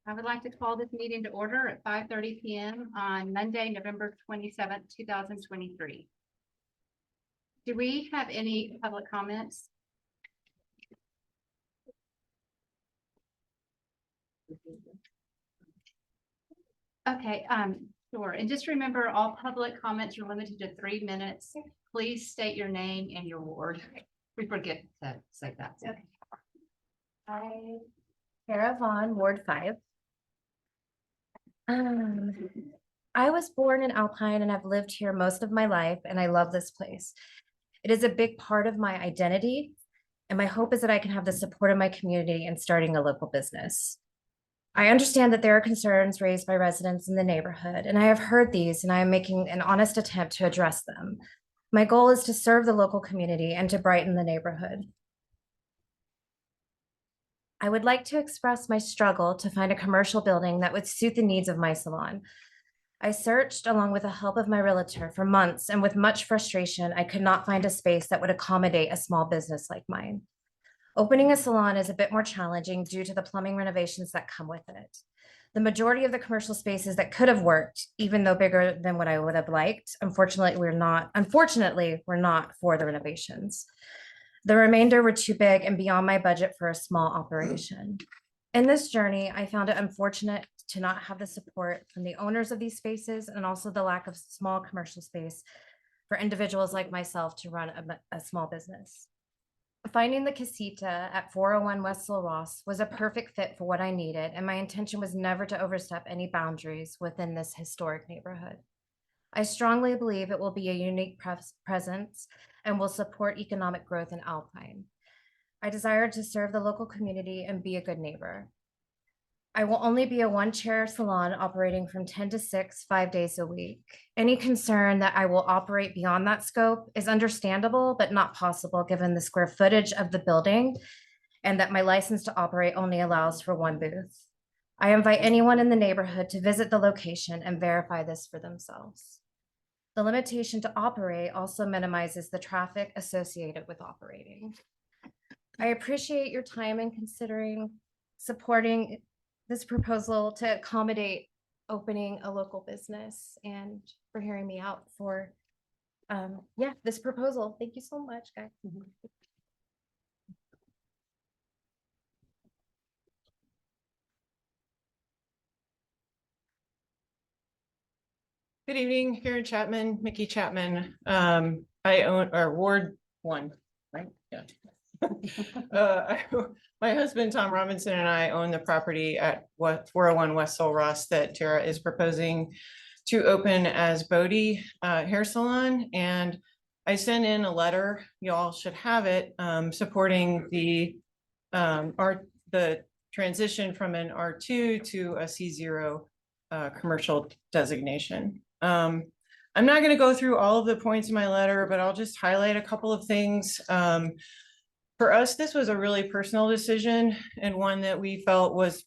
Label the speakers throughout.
Speaker 1: I would like to call this meeting to order at 5:30 p.m. on Monday, November 27th, 2023. Do we have any public comments? Okay, sure. And just remember, all public comments are limited to 3 minutes. Please state your name and your ward. We forget to say that.
Speaker 2: Okay. Hi, Kara Vaughn, Ward 5. I was born in Alpine and have lived here most of my life, and I love this place. It is a big part of my identity, and my hope is that I can have the support of my community in starting a local business. I understand that there are concerns raised by residents in the neighborhood, and I have heard these, and I am making an honest attempt to address them. My goal is to serve the local community and to brighten the neighborhood. I would like to express my struggle to find a commercial building that would suit the needs of my salon. I searched along with the help of my realtor for months, and with much frustration, I could not find a space that would accommodate a small business like mine. Opening a salon is a bit more challenging due to the plumbing renovations that come with it. The majority of the commercial spaces that could have worked, even though bigger than what I would have liked, unfortunately, we're not for the renovations. The remainder were too big and beyond my budget for a small operation. In this journey, I found it unfortunate to not have the support from the owners of these spaces and also the lack of small commercial space for individuals like myself to run a small business. Finding the Casita at 401 West Sul Ross was a perfect fit for what I needed, and my intention was never to overstep any boundaries within this historic neighborhood. I strongly believe it will be a unique presence and will support economic growth in Alpine. I desire to serve the local community and be a good neighbor. I will only be a one-chair salon operating from 10 to 6, 5 days a week. Any concern that I will operate beyond that scope is understandable, but not possible given the square footage of the building and that my license to operate only allows for one booth. I invite anyone in the neighborhood to visit the location and verify this for themselves. The limitation to operate also minimizes the traffic associated with operating. I appreciate your time in considering supporting this proposal to accommodate opening a local business and for hearing me out for this proposal. Thank you so much, guys.
Speaker 3: Good evening, Karen Chapman, Mickey Chapman. I own Ward 1, right? Yeah. My husband, Tom Robinson, and I own the property at 401 West Sul Ross that Tara is proposing to open as Bodie Hair Salon. And I sent in a letter, y'all should have it, supporting the transition from an R2 to a C0 commercial designation. I'm not going to go through all of the points in my letter, but I'll just highlight a couple of things. For us, this was a really personal decision and one that we felt was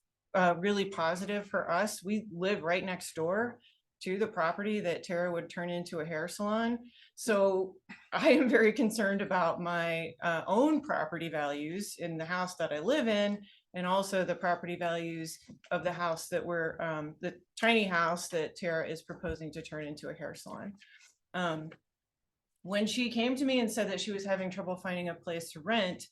Speaker 3: really positive for us. We live right next door to the property that Tara would turn into a hair salon. So I am very concerned about my own property values in the house that I live in, and also the property values of the house that we're, the tiny house that Tara is proposing to turn into a hair salon. When she came to me and said that she was having trouble finding a place to rent,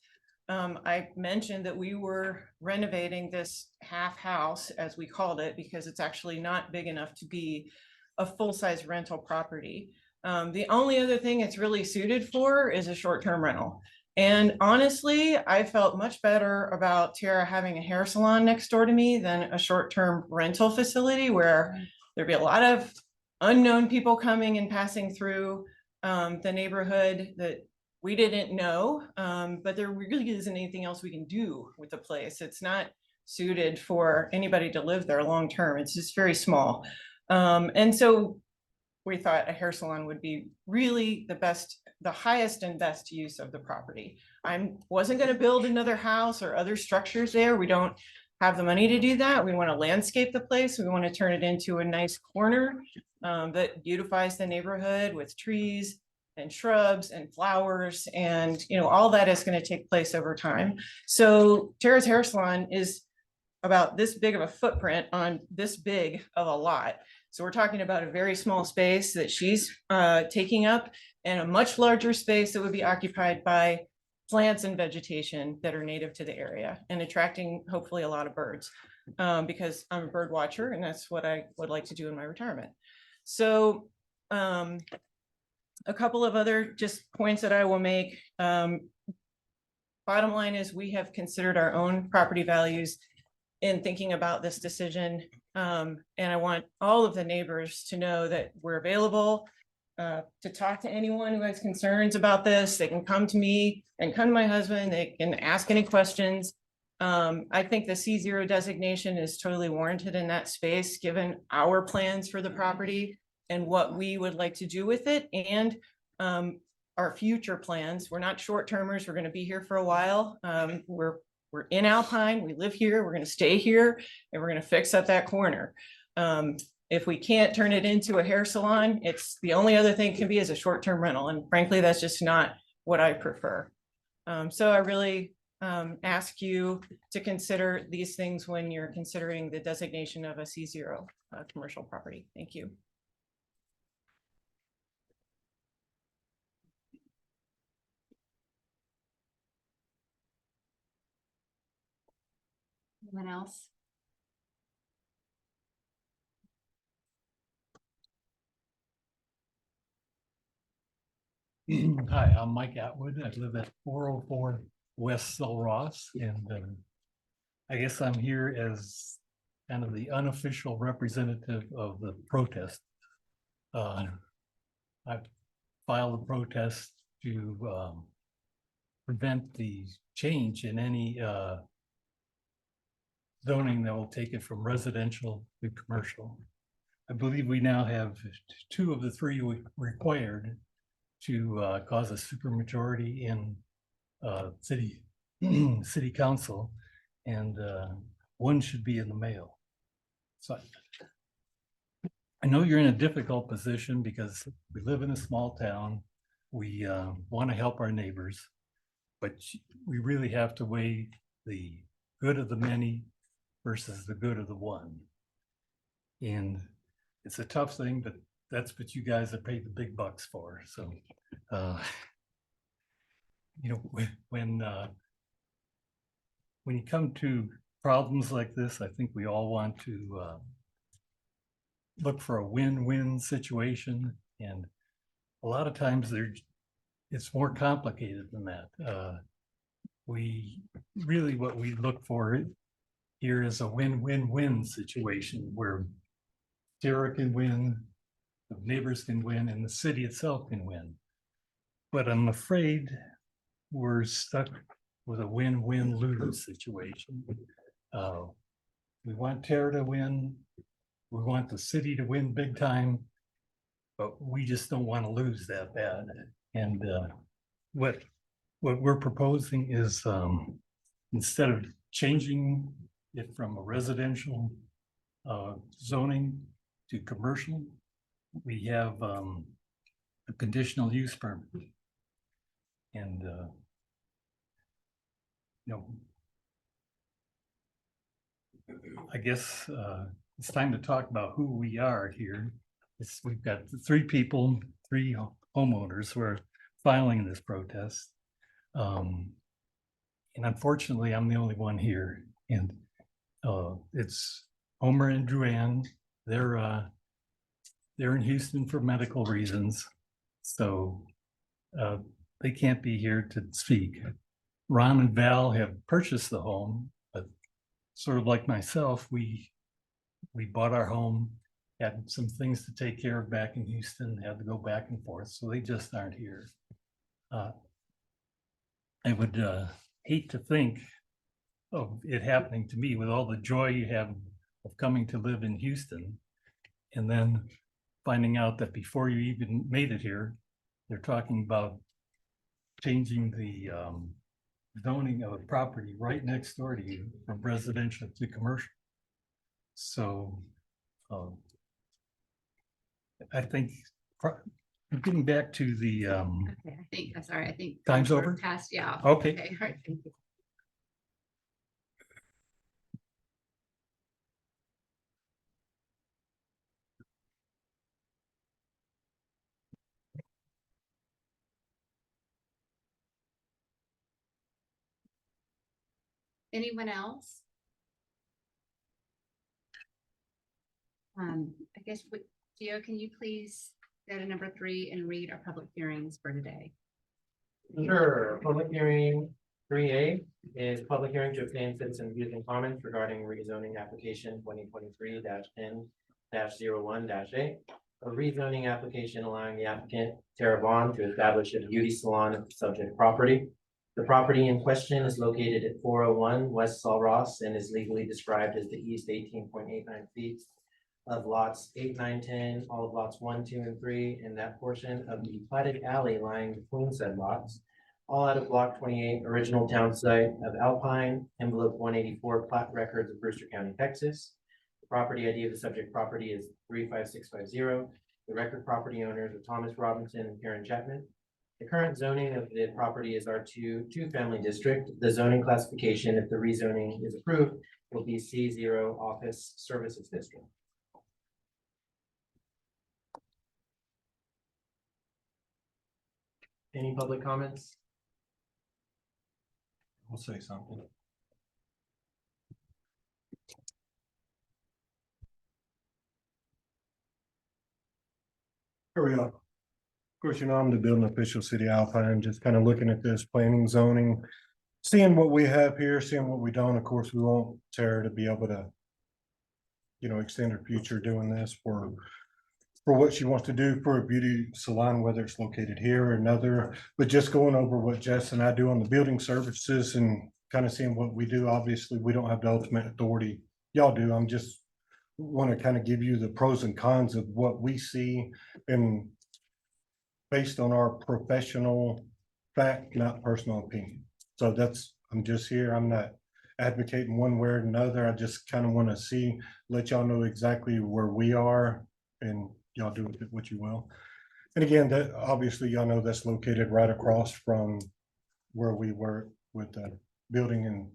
Speaker 3: I mentioned that we were renovating this half house, as we called it, because it's actually not big enough to be a full-size rental property. The only other thing it's really suited for is a short-term rental. And honestly, I felt much better about Tara having a hair salon next door to me than a short-term rental facility where there'd be a lot of unknown people coming and passing through the neighborhood that we didn't know, but there really isn't anything else we can do with the place. It's not suited for anybody to live there long-term. It's just very small. And so we thought a hair salon would be really the highest and best use of the property. I wasn't going to build another house or other structures there. We don't have the money to do that. We want to landscape the place. We want to turn it into a nice corner that beautifies the neighborhood with trees and shrubs and flowers and, you know, all that is going to take place over time. So Tara's Hair Salon is about this big of a footprint on this big of a lot. So we're talking about a very small space that she's taking up and a much larger space that would be occupied by plants and vegetation that are native to the area and attracting hopefully a lot of birds, because I'm a bird watcher and that's what I would like to do in my retirement. So a couple of other just points that I will make. Bottom line is we have considered our own property values in thinking about this decision. And I want all of the neighbors to know that we're available to talk to anyone who has concerns about this. They can come to me and come to my husband. They can ask any questions. I think the C0 designation is totally warranted in that space, given our plans for the property and what we would like to do with it and our future plans. We're not short-termers. We're going to be here for a while. We're in Alpine. We live here. We're going to stay here and we're going to fix up that corner. If we can't turn it into a hair salon, it's the only other thing it can be is a short-term rental. And frankly, that's just not what I prefer. So I really ask you to consider these things when you're considering the designation of a C0 commercial property. Thank you.
Speaker 1: Anyone else?
Speaker 4: Hi, I'm Mike Atwood. I live at 404 West Sul Ross, and I guess I'm here as kind of the unofficial representative of the protest. I filed a protest to prevent the change in any zoning that will take it from residential to commercial. I believe we now have 2 of the 3 required to cause a supermajority in city council, and 1 should be in the mail. So I know you're in a difficult position because we live in a small town. We want to help our neighbors, but we really have to weigh the good of the many versus the good of the one. And it's a tough thing, but that's what you guys have paid the big bucks for. So, you know, when you come to problems like this, I think we all want to look for a win-win situation. And a lot of times it's more complicated than that. What we look for here is a win-win-win situation where Tara can win, the neighbors can win, and the city itself can win. But I'm afraid we're stuck with a win-win-lose situation. We want Tara to win. We want the city to win big time, but we just don't want to lose that bad. And what we're proposing is instead of changing it from a residential zoning to commercial, we have a conditional use permit. And you know, I guess it's time to talk about who we are here. We've got 3 people, 3 homeowners who are filing this protest. And unfortunately, I'm the only one here. And it's Homer and Joanne. They're in Houston for medical reasons, so they can't be here to speak. Ron and Val have purchased the home, but sort of like myself, we bought our home, had some things to take care of back in Houston, had to go back and forth, so they just aren't here. I would hate to think of it happening to me with all the joy you have of coming to live in Houston, and then finding out that before you even made it here, they're talking about changing the zoning of a property right next door to you from residential to commercial. So I think Getting back to the,
Speaker 1: Okay, I'm sorry, I think.
Speaker 4: Time's
Speaker 1: we're
Speaker 4: over?
Speaker 1: Past, yeah.
Speaker 4: Okay.
Speaker 1: All right, thank you. Anyone else? I guess, Gio, can you please go to number 3 and read our public hearings for today?
Speaker 5: Sure, public hearing 3A is public hearing to obtain citizen views and comments regarding rezoning application 2023-10-01-A. A rezoning application allowing the applicant Tara Vaughn to establish a beauty salon at the subject property. The property in question is located at 401 West Saul Ross and is legally described as the east 18.89 feet of lots 8, 9, 10, all of lots 1, 2, and 3, and that portion of the platted alley lying between said lots, all out of block 28, original town site of Alpine, envelope 184, plat records of Brewster County, Texas. The property ID of the subject property is 35650. The record property owners are Thomas Robinson and Karen Chapman. The current zoning of the property is R2 two-family district. The zoning classification, if the rezoning is approved, will be C0 office services district. Any public comments?
Speaker 4: I'll say something.
Speaker 6: Here we go. Of course, you know, I'm the building official, City of Alpine, just kind of looking at this planning zoning. Seeing what we have here, seeing what we don't, of course, we want Tara to be able to. You know, extend her future doing this for what she wants to do for a beauty salon, whether it's located here or another. But just going over what Jess and I do on the building services and kind of seeing what we do. Obviously, we don't have the ultimate authority. Y'all do. I'm just want to kind of give you the pros and cons of what we see and based on our professional fact, not personal opinion. So that's, I'm just here. I'm not advocating one way or another. I just kind of want to see, let y'all know exactly where we are and y'all do with it what you will. And again, that obviously y'all know that's located right across from where we work with the Building and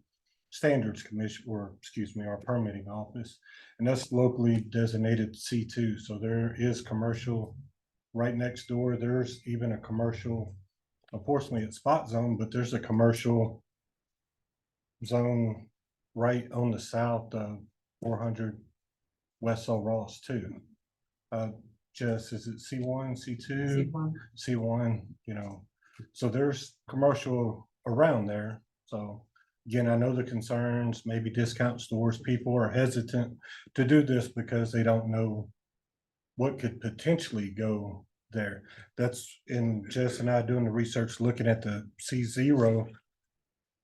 Speaker 6: Standards Commission, or excuse me, our permitting office. And that's locally designated C2. So there is commercial right next door. There's even a commercial, unfortunately it's spot zone, but there's a commercial zone right on the south of 400 West Saul Ross too. Just, is it C1, C2? C1, you know, so there's commercial around there. So again, I know the concerns, maybe discount stores, people are hesitant to do this because they don't know what could potentially go there. That's in Jess and I doing the research, looking at the C0.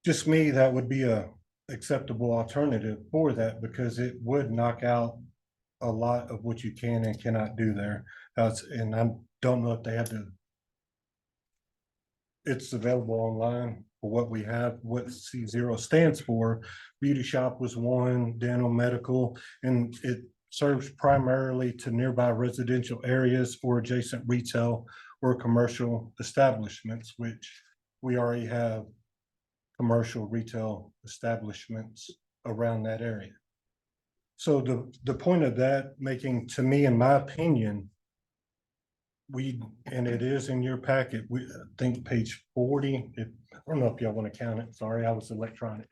Speaker 6: Just me, that would be a acceptable alternative for that because it would knock out a lot of what you can and cannot do there. And I don't know if they have to. It's available online for what we have, what C0 stands for. Beauty shop was one, dental, medical, and it serves primarily to nearby residential areas or adjacent retail or commercial establishments, which we already have commercial retail establishments around that area. So the point of that making, to me, in my opinion, and it is in your packet, we think page 40, I don't know if y'all want to count it, sorry, I was electronic.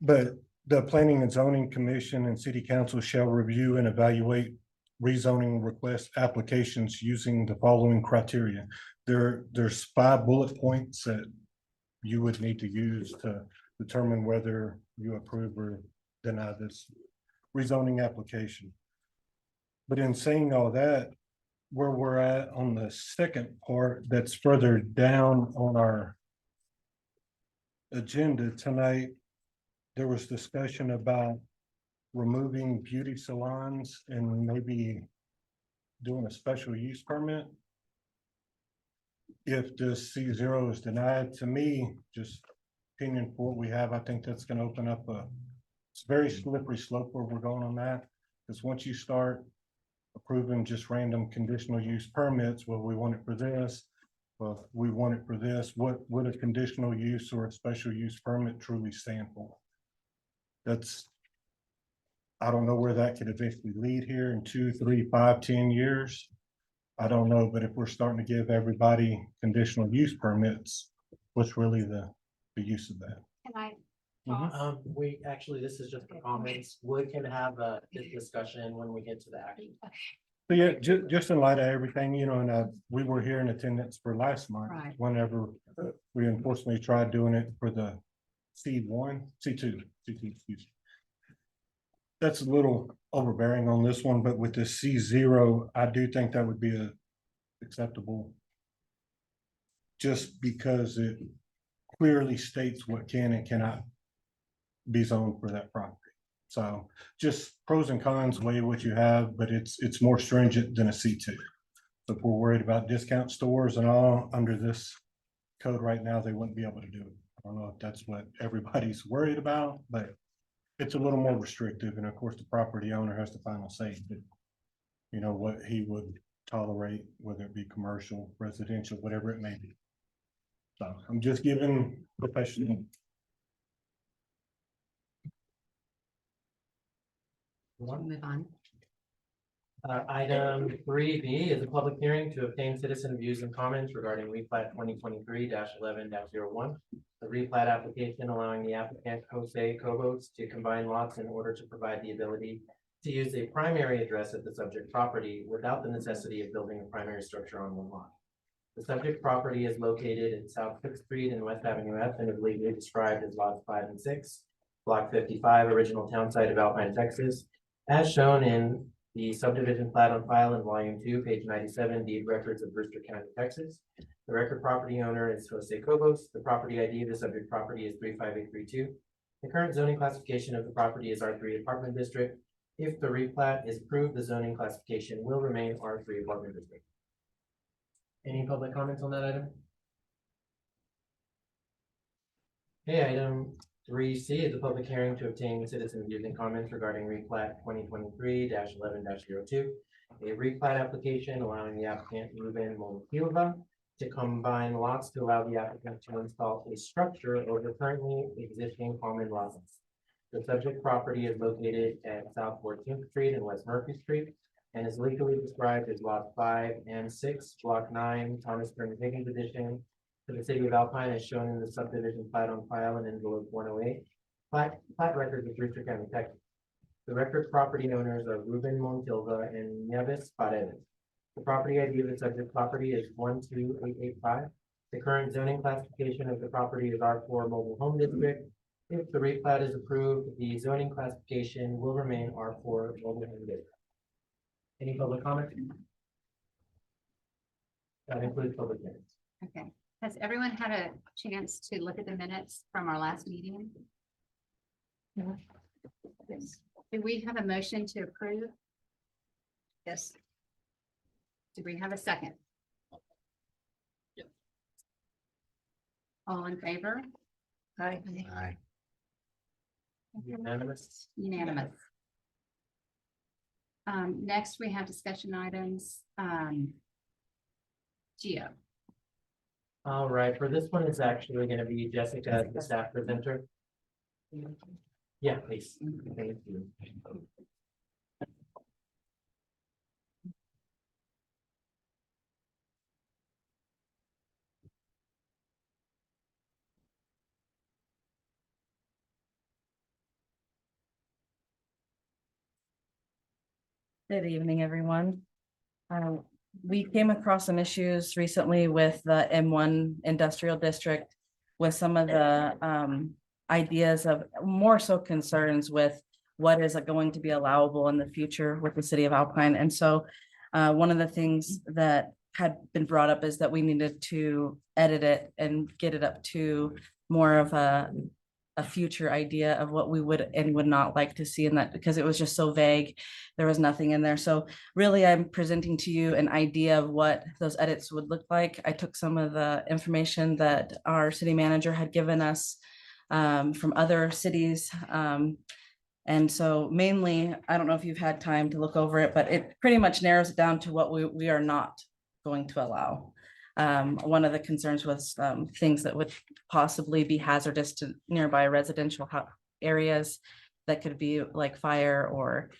Speaker 6: But the Planning and Zoning Commission and City Council shall review and evaluate rezoning request applications using the following criteria. There's 5 bullet points that you would need to use to determine whether you approve or deny this rezoning application. But in saying all that, where we're at on the second part that's further down on our agenda tonight, there was discussion about removing beauty salons and maybe doing a special use permit. If this C0 is denied, to me, just opinion for what we have, I think that's gonna open up it's a very slippery slope where we're going on that. Because once you start approving just random conditional use permits, well, we want it for this. Well, we want it for this, what would a conditional use or a special use permit truly stand for? That's. I don't know where that could eventually lead here in 2, 3, 5, 10 years. I don't know, but if we're starting to give everybody conditional use permits, what's really the use of that?
Speaker 1: Can I?
Speaker 5: We actually, this is just the comments. We can have this discussion when we get to the action.
Speaker 6: So yeah, just in light of everything, you know, and we were here in attendance for last month,
Speaker 1: Right.
Speaker 6: whenever we unfortunately tried doing it for the C1, C2, excuse me. That's a little overbearing on this one, but with the C0, I do think that would be acceptable. Just because it clearly states what can and cannot be zoned for that property. So just pros and cons, weigh what you have, but it's more stringent than a C2. So if we're worried about discount stores and all under this code right now, they wouldn't be able to do it. I don't know if that's what everybody's worried about, but it's a little more restrictive, and of course, the property owner has the final say, but you know, what he would tolerate, whether it be commercial, residential, whatever it may be. So I'm just giving professional.
Speaker 1: Move on.
Speaker 5: Item 3B is a public hearing to obtain citizen views and comments regarding replat 2023-11-01. The replat application allowing the applicant Jose Cobos to combine lots in order to provide the ability to use a primary address at the subject property without the necessity of building a primary structure on one lot. The subject property is located in South 6th Street and West Avenue F and is legally described as lots 5 and 6, block 55, original town site of Alpine, Texas, as shown in the subdivision plat on file in volume 2, page 97, deed records of Brewster County, Texas. The record property owner is Jose Cobos. The property ID of the subject property is 35832. The current zoning classification of the property is R3 apartment district. If the replat is approved, the zoning classification will remain R3 apartment district. Any public comments on that item? Okay, item 3C is a public hearing to obtain citizen views and comments regarding replat 2023-11-02. A replat application allowing the applicant Ruben Montilva to combine lots to allow the applicant to install a structure over currently existing common lots. The subject property is located at South 14th Street and West Murphy Street and is legally described as lot 5 and 6, block 9, Thomas Burns Higgins edition, to the city of Alpine as shown in the subdivision plat on file in envelope 108. Plat records of Brewster County, Texas. The record property owners are Ruben Montilva and Nieves Paredes. The property ID of the subject property is 12885. The current zoning classification of the property is R4 mobile home district. If the replat is approved, the zoning classification will remain R4 mobile home district. Any public comment? That includes public hearings.
Speaker 1: Okay. Has everyone had a chance to look at the minutes from our last meeting? Yes. Do we have a motion to approve? Yes. Do we have a second?
Speaker 7: Yes.
Speaker 1: All in favor? Aye.
Speaker 7: Aye.
Speaker 5: Unanimous?
Speaker 1: Unanimous. Next, we have discussion items. Geo.
Speaker 5: All right, for this one, it's actually gonna be Jessica, the staff presenter. Yeah, please. Thank you.
Speaker 8: Good evening, everyone. We came across some issues recently with the M1 industrial district with some of the ideas of more so concerns with what is going to be allowable in the future with the city of Alpine. And so one of the things that had been brought up is that we needed to edit it and get it up to more of a future idea of what we would and would not like to see in that, because it was just so vague. There was nothing in there. So really, I'm presenting to you an idea of what those edits would look like. I took some of the information that our city manager had given us from other cities. And so mainly, I don't know if you've had time to look over it, but it pretty much narrows it down to what we are not going to allow. One of the concerns was things that would possibly be hazardous to nearby residential areas that could be like fire or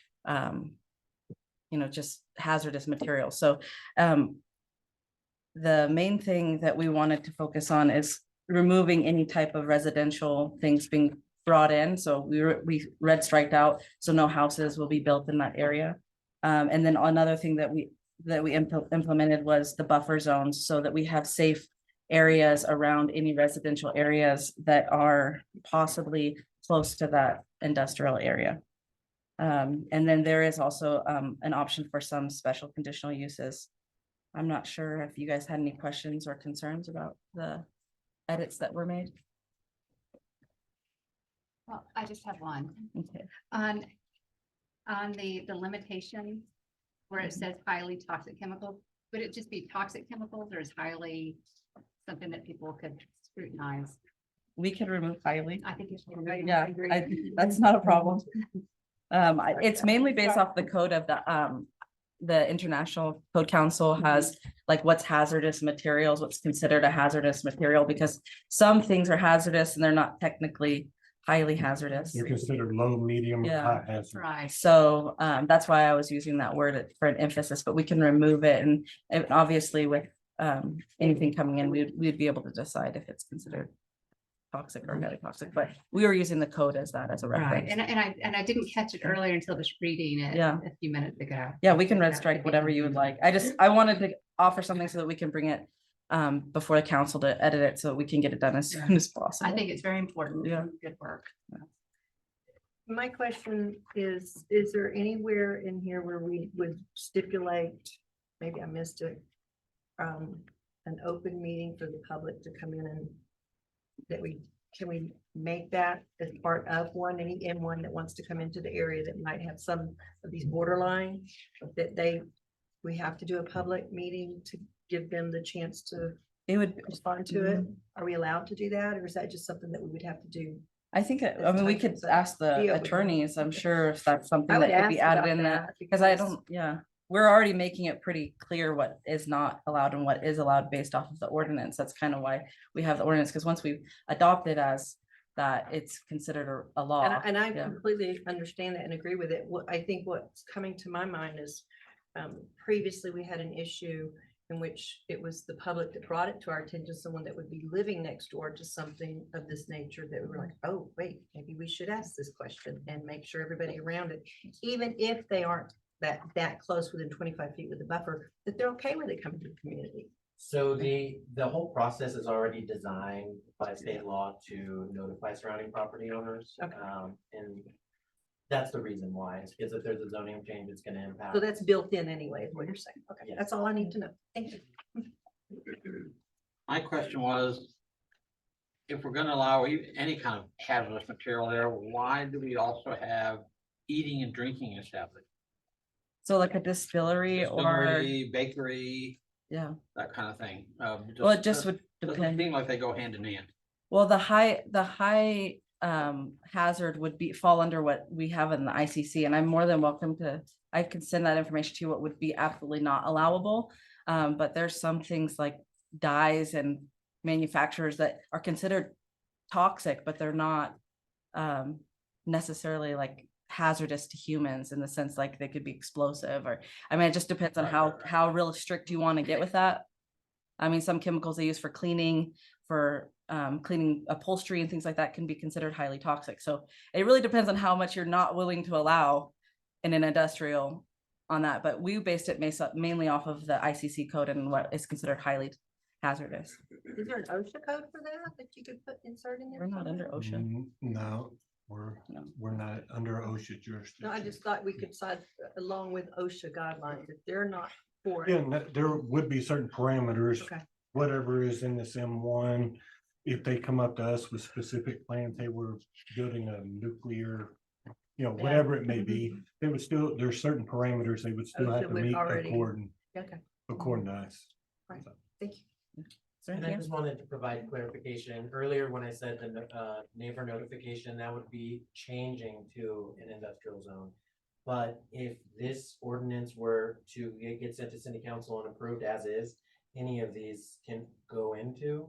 Speaker 8: just hazardous materials. So the main thing that we wanted to focus on is removing any type of residential things being brought in. So we red striked out, so no houses will be built in that area. And then another thing that we implemented was the buffer zones, so that we have safe areas around any residential areas that are possibly close to that industrial area. And then there is also an option for some special conditional uses. I'm not sure if you guys had any questions or concerns about the edits that were made.
Speaker 1: Well, I just have one.
Speaker 8: Okay.
Speaker 1: On the limitation where it says highly toxic chemicals, would it just be toxic chemicals, or is highly something that people could scrutinize?
Speaker 8: We can remove highly.
Speaker 1: I think it's.
Speaker 8: Yeah, that's not a problem. It's mainly based off the code of the International Code Council has like what's hazardous materials, what's considered a hazardous material, because some things are hazardous and they're not technically highly hazardous.
Speaker 6: They're considered low, medium,
Speaker 8: Yeah.
Speaker 6: high hazard.
Speaker 1: Right.
Speaker 8: So that's why I was using that word for an emphasis, but we can remove it. And obviously with anything coming in, we'd be able to decide if it's considered toxic or highly toxic, but we were using the code as that as a
Speaker 1: Right,
Speaker 8: reference.
Speaker 1: and I didn't catch it earlier until just reading it
Speaker 8: Yeah.
Speaker 1: a few minutes ago.
Speaker 8: Yeah, we can red strike whatever you would like. I wanted to offer something so that we can bring it before the council to edit it, so we can get it done as soon as possible.
Speaker 1: I think it's very important.
Speaker 8: Yeah.
Speaker 1: Good work.
Speaker 9: My question is there anywhere in here where we would stipulate, maybe I missed it, an open meeting for the public to come in and can we make that as part of any M1 that wants to come into the area that might have some of these borderline, that we have to do a public meeting to give them the chance to
Speaker 8: It would,
Speaker 9: respond to it? Are we allowed to do that, or is that just something that we would have to do?
Speaker 8: I think, we could ask the
Speaker 9: Yeah, we-
Speaker 8: attorneys, I'm sure if that's something
Speaker 9: I would
Speaker 8: that could be
Speaker 9: ask
Speaker 8: added
Speaker 9: about
Speaker 8: in that,
Speaker 9: that
Speaker 8: because I
Speaker 9: because-
Speaker 8: don't, yeah. We're already making it pretty clear what is not allowed and what is allowed based off of the ordinance. That's kind of why we have the ordinance, because once we adopt it as that, it's considered a law.
Speaker 9: And I
Speaker 8: Yeah.
Speaker 9: completely understand that and agree with it. I think what's coming to my mind is, previously we had an issue in which it was the public that brought it to our attention, someone that would be living next door to something of this nature, that we were like, oh, wait, maybe we should ask this question and make sure everybody around it, even if they aren't that close within 25 feet with the buffer, that they're okay with it coming to the community.
Speaker 5: So the whole process is already designed by state law to notify surrounding property owners.
Speaker 9: Okay.
Speaker 5: And that's the reason why, is because if there's a zoning change, it's gonna impact.
Speaker 9: So that's built in anyway, is what you're saying. Okay,
Speaker 5: Yes.
Speaker 9: that's all I need to know. Thank you.
Speaker 7: My question was, if we're gonna allow any kind of hazardous material there, why do we also have eating and drinking established?
Speaker 8: So like a distillery or,
Speaker 7: Distillery, bakery,
Speaker 8: yeah,
Speaker 7: that kind of thing.
Speaker 8: well, it just would
Speaker 7: Doesn't
Speaker 8: depend.
Speaker 7: seem like they go hand in hand.
Speaker 8: Well, the high hazard would fall under what we have in the ICC, and I'm more than welcome to, I can send that information to you, what would be absolutely not allowable. But there's some things like dyes and manufacturers that are considered toxic, but they're not necessarily like hazardous to humans in the sense like they could be explosive, or, I mean, it just depends on how real strict you want to get with that. I mean, some chemicals they use for cleaning, cleaning upholstery and things like that can be considered highly toxic. So it really depends on how much you're not willing to allow in an industrial on that. But we based it mainly off of the ICC code and what is considered highly hazardous.
Speaker 9: Is there an OSHA code for that you could insert in there?
Speaker 8: We're not under OSHA.
Speaker 6: No,
Speaker 8: No.
Speaker 6: we're not under OSHA jurisdiction.
Speaker 9: No, I just thought we could side along with OSHA guidelines if they're not for
Speaker 6: Yeah,
Speaker 9: it.
Speaker 6: and there would be certain parameters,
Speaker 9: Okay.
Speaker 6: whatever is in this M1. If they come up to us with specific plans, they were building a nuclear, whatever it may be, they would still, there's certain parameters they would still have
Speaker 9: OSHA
Speaker 6: to
Speaker 9: would
Speaker 6: meet
Speaker 9: already-
Speaker 6: according
Speaker 9: Okay,
Speaker 6: to us.
Speaker 9: thank you.
Speaker 5: And I
Speaker 8: Cynthia?
Speaker 5: just wanted to provide clarification. Earlier, when I said the neighbor notification, that would be changing to an industrial zone. But if this ordinance were to get sent to city council and approved as is, any of these can go into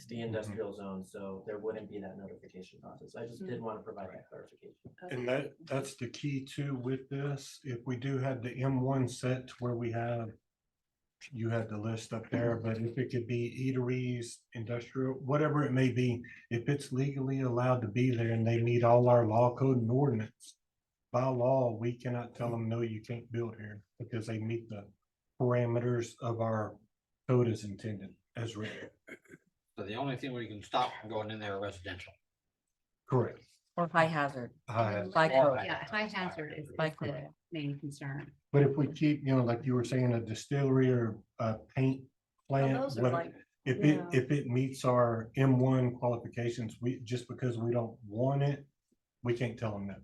Speaker 5: the industrial zone, so there wouldn't be that notification process. I just did want to provide that clarification.
Speaker 6: And that's the key too with this. If we do have the M1 set to where we have, you had the list up there, but if it could be eateries, industrial, whatever it may be, if it's legally allowed to be there and they meet all our law code and ordinance, by law, we cannot tell them, no, you can't build here because they meet the parameters of our code as intended, as written.
Speaker 7: So the only thing we can stop from going in there are residential.
Speaker 6: Correct.
Speaker 8: Or high hazard,
Speaker 6: Uh,
Speaker 8: by code.
Speaker 1: Yeah, high hazard is
Speaker 8: By
Speaker 1: the main concern.
Speaker 6: But if we keep, like you were saying, a distillery or a paint plant,
Speaker 9: those are
Speaker 6: what-
Speaker 9: like-
Speaker 6: if it meets our M1 qualifications, just because we don't want it, we can't tell them that.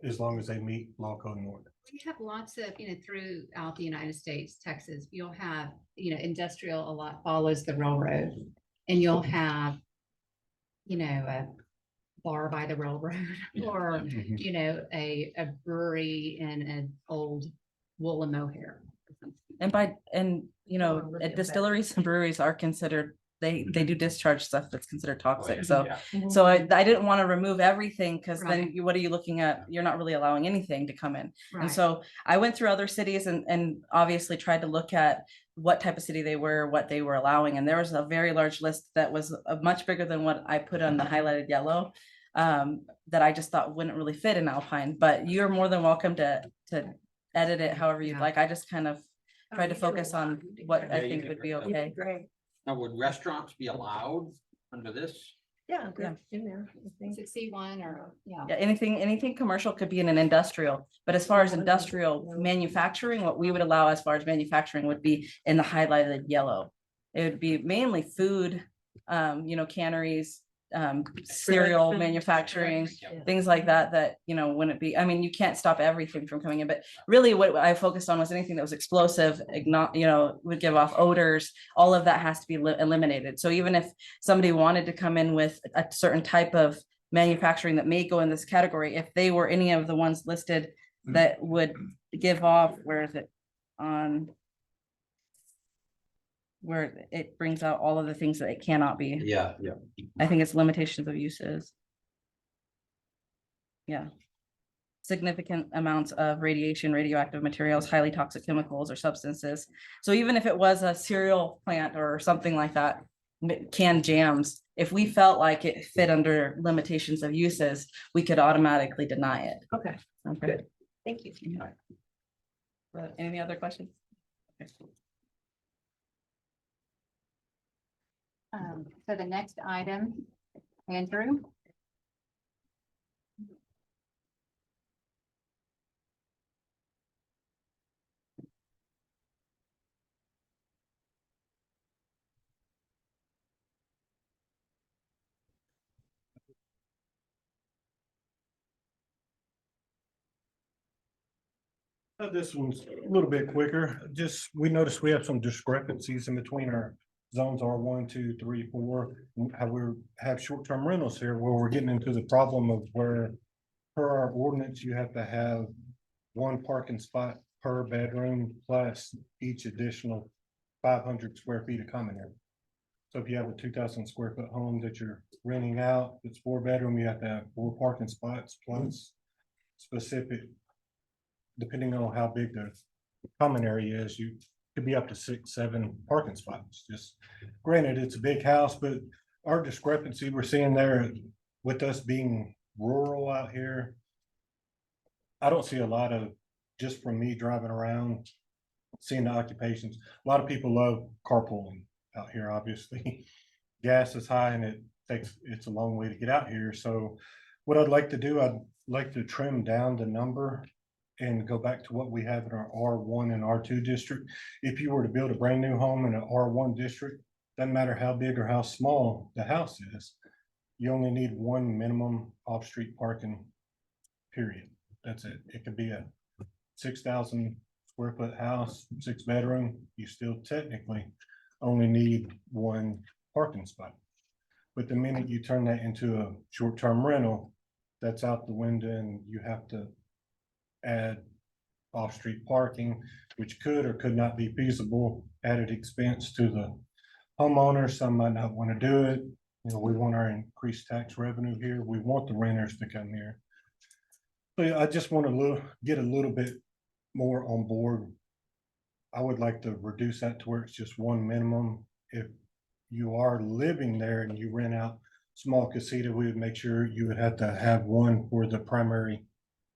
Speaker 6: As long as they meet law code and order.
Speaker 1: You have lots of, throughout the United States, Texas, you'll have, industrial a lot follows the railroad. And you'll have, a bar by the railroad or, a brewery in an old wool and mohair.
Speaker 8: And distilleries and breweries are considered, they do discharge stuff that's considered toxic, so. So I didn't want to remove everything, because then
Speaker 1: Right.
Speaker 8: what are you looking at? You're not really allowing anything to come in. And
Speaker 1: Right.
Speaker 8: so I went through other cities and obviously tried to look at what type of city they were, what they were allowing. And there was a very large list that was much bigger than what I put on the highlighted yellow. That I just thought wouldn't really fit in Alpine, but you're more than welcome to edit it however you'd
Speaker 1: Yeah.
Speaker 8: like. I just kind of
Speaker 9: Oh,
Speaker 8: tried to
Speaker 9: you did a
Speaker 8: focus
Speaker 9: lot.
Speaker 8: on
Speaker 9: You did
Speaker 8: what
Speaker 9: great.
Speaker 8: I
Speaker 7: Yeah, you
Speaker 8: think
Speaker 7: did
Speaker 8: would be
Speaker 9: You did
Speaker 8: okay.
Speaker 9: Great.
Speaker 7: Now, would restaurants be allowed under this?
Speaker 9: Yeah, good in there, I think.
Speaker 1: Is it C1 or, yeah.
Speaker 8: Yeah, anything commercial could be in an industrial, but as far as
Speaker 9: Yeah,
Speaker 8: industrial
Speaker 9: yeah.
Speaker 8: manufacturing, what we would allow as far as manufacturing would be in the highlighted yellow. It would be mainly food, canneries, cereal
Speaker 9: Production.
Speaker 8: manufacturing,
Speaker 9: Yeah.
Speaker 8: things like that, wouldn't be, I mean, you can't stop everything from coming in, but really what I focused on was anything that was explosive, would give off odors, all of that has to be eliminated. So even if somebody wanted to come in with a certain type of manufacturing that may go in this category, if they were any of the ones listed that would give off, where is it? On where it brings out all of the things that it cannot be.
Speaker 7: Yeah.
Speaker 8: I think it's limitations of uses. Yeah. Significant amounts of radiation, radioactive materials, highly toxic chemicals or substances. So even if it was a cereal plant or something like that, canned jams, if we felt like it fit under limitations of uses, we could automatically deny it.
Speaker 9: Okay,
Speaker 8: Okay.
Speaker 9: Good. thank you.
Speaker 8: Any other questions? Okay.
Speaker 1: So the next item, Andrew.
Speaker 6: This one's a little bit quicker. We noticed we have some discrepancies in between our zones R1, 2, 3, 4. How we have short-term rentals here, where we're getting into the problem of where per our ordinance, you have to have one parking spot per bedroom plus each additional 500 square feet of common area. So if you have a 2,000 square foot home that you're renting out, it's 4-bedroom, you have to have 4 parking spots plus specific. Depending on how big the common area is, you could be up to 6, 7 parking spots. Just granted, it's a big house, but our discrepancy we're seeing there with us being rural out here. I don't see a lot of, just from me driving around, seeing the occupations. A lot of people love carpooling out here, obviously. Gas is high and it's a long way to get out here. So what I'd like to do, I'd like to trim down the number and go back to what we have in our R1 and R2 district. If you were to build a brand new home in an R1 district, doesn't matter how big or how small the house is, you only need 1 minimum off-street parking, period. That's it. It could be a 6,000 square foot house, 6-bedroom, you still technically only need one parking spot. But the minute you turn that into a short-term rental, that's out the window and you have to add off-street parking, which could or could not be feasible, added expense to the homeowner. Some might not want to do it. You know, we want our increased tax revenue here. We want the renters to come here. So yeah, I just want to get a little bit more on board. I would like to reduce that to where it's just one minimum. If you are living there and you rent out small casita, we would make sure you would have to have one for the primary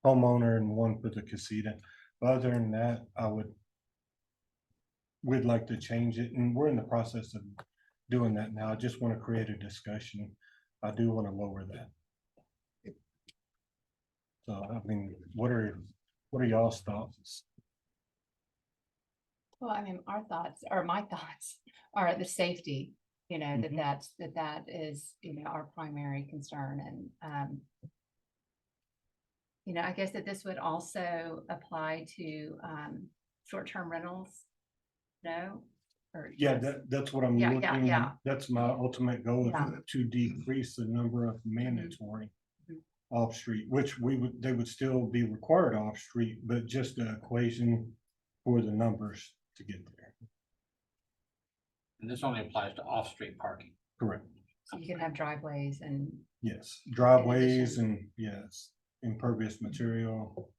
Speaker 6: homeowner and one for the casita. Other than that, we'd like to change it, and we're in the process of doing that now. I just want to create a discussion. I do want to lower that. So, I mean, what are y'all's thoughts?
Speaker 1: Well, I mean, our thoughts, or my thoughts are the safety, you know,
Speaker 6: Mhm.
Speaker 1: that is, you know, our primary concern and, you know, I guess that this would also apply to, short-term rentals. No? Or
Speaker 6: Yeah,
Speaker 1: yes?
Speaker 6: that's what I'm
Speaker 1: Yeah,
Speaker 6: looking,
Speaker 1: yeah.
Speaker 6: that's my ultimate goal, is
Speaker 1: Yeah.
Speaker 6: to decrease the number of mandatory
Speaker 1: Mhm.
Speaker 6: off-street, which they would still be required off-street, but just the equation for the numbers to get there.
Speaker 7: And this only applies to off-street parking.
Speaker 6: Correct.
Speaker 1: So you can have driveways and,
Speaker 6: Yes, driveways and yes, impervious material,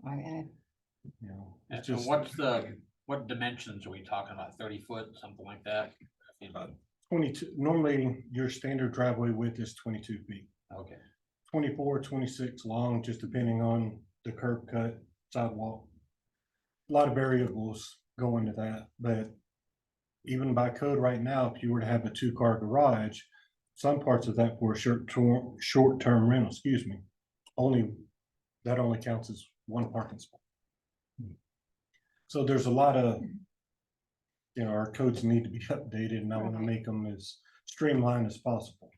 Speaker 1: I mean,
Speaker 6: you know,
Speaker 7: And
Speaker 6: it's
Speaker 7: so
Speaker 6: just
Speaker 7: what dimensions are we talking about? 30 foot, something like that?
Speaker 6: 22, normally your standard driveway width is 22 feet.
Speaker 7: Okay,
Speaker 6: 24, 26 long, just depending on the curb cut, sidewalk. A lot of variables go into that, but even by code right now, if you were to have a 2-car garage, some parts of that for a short-term rental, excuse me, that only counts as one parking spot. So there's a lot of, you know, our codes need to be updated, and I want to
Speaker 1: Right.
Speaker 6: make them as streamlined as possible.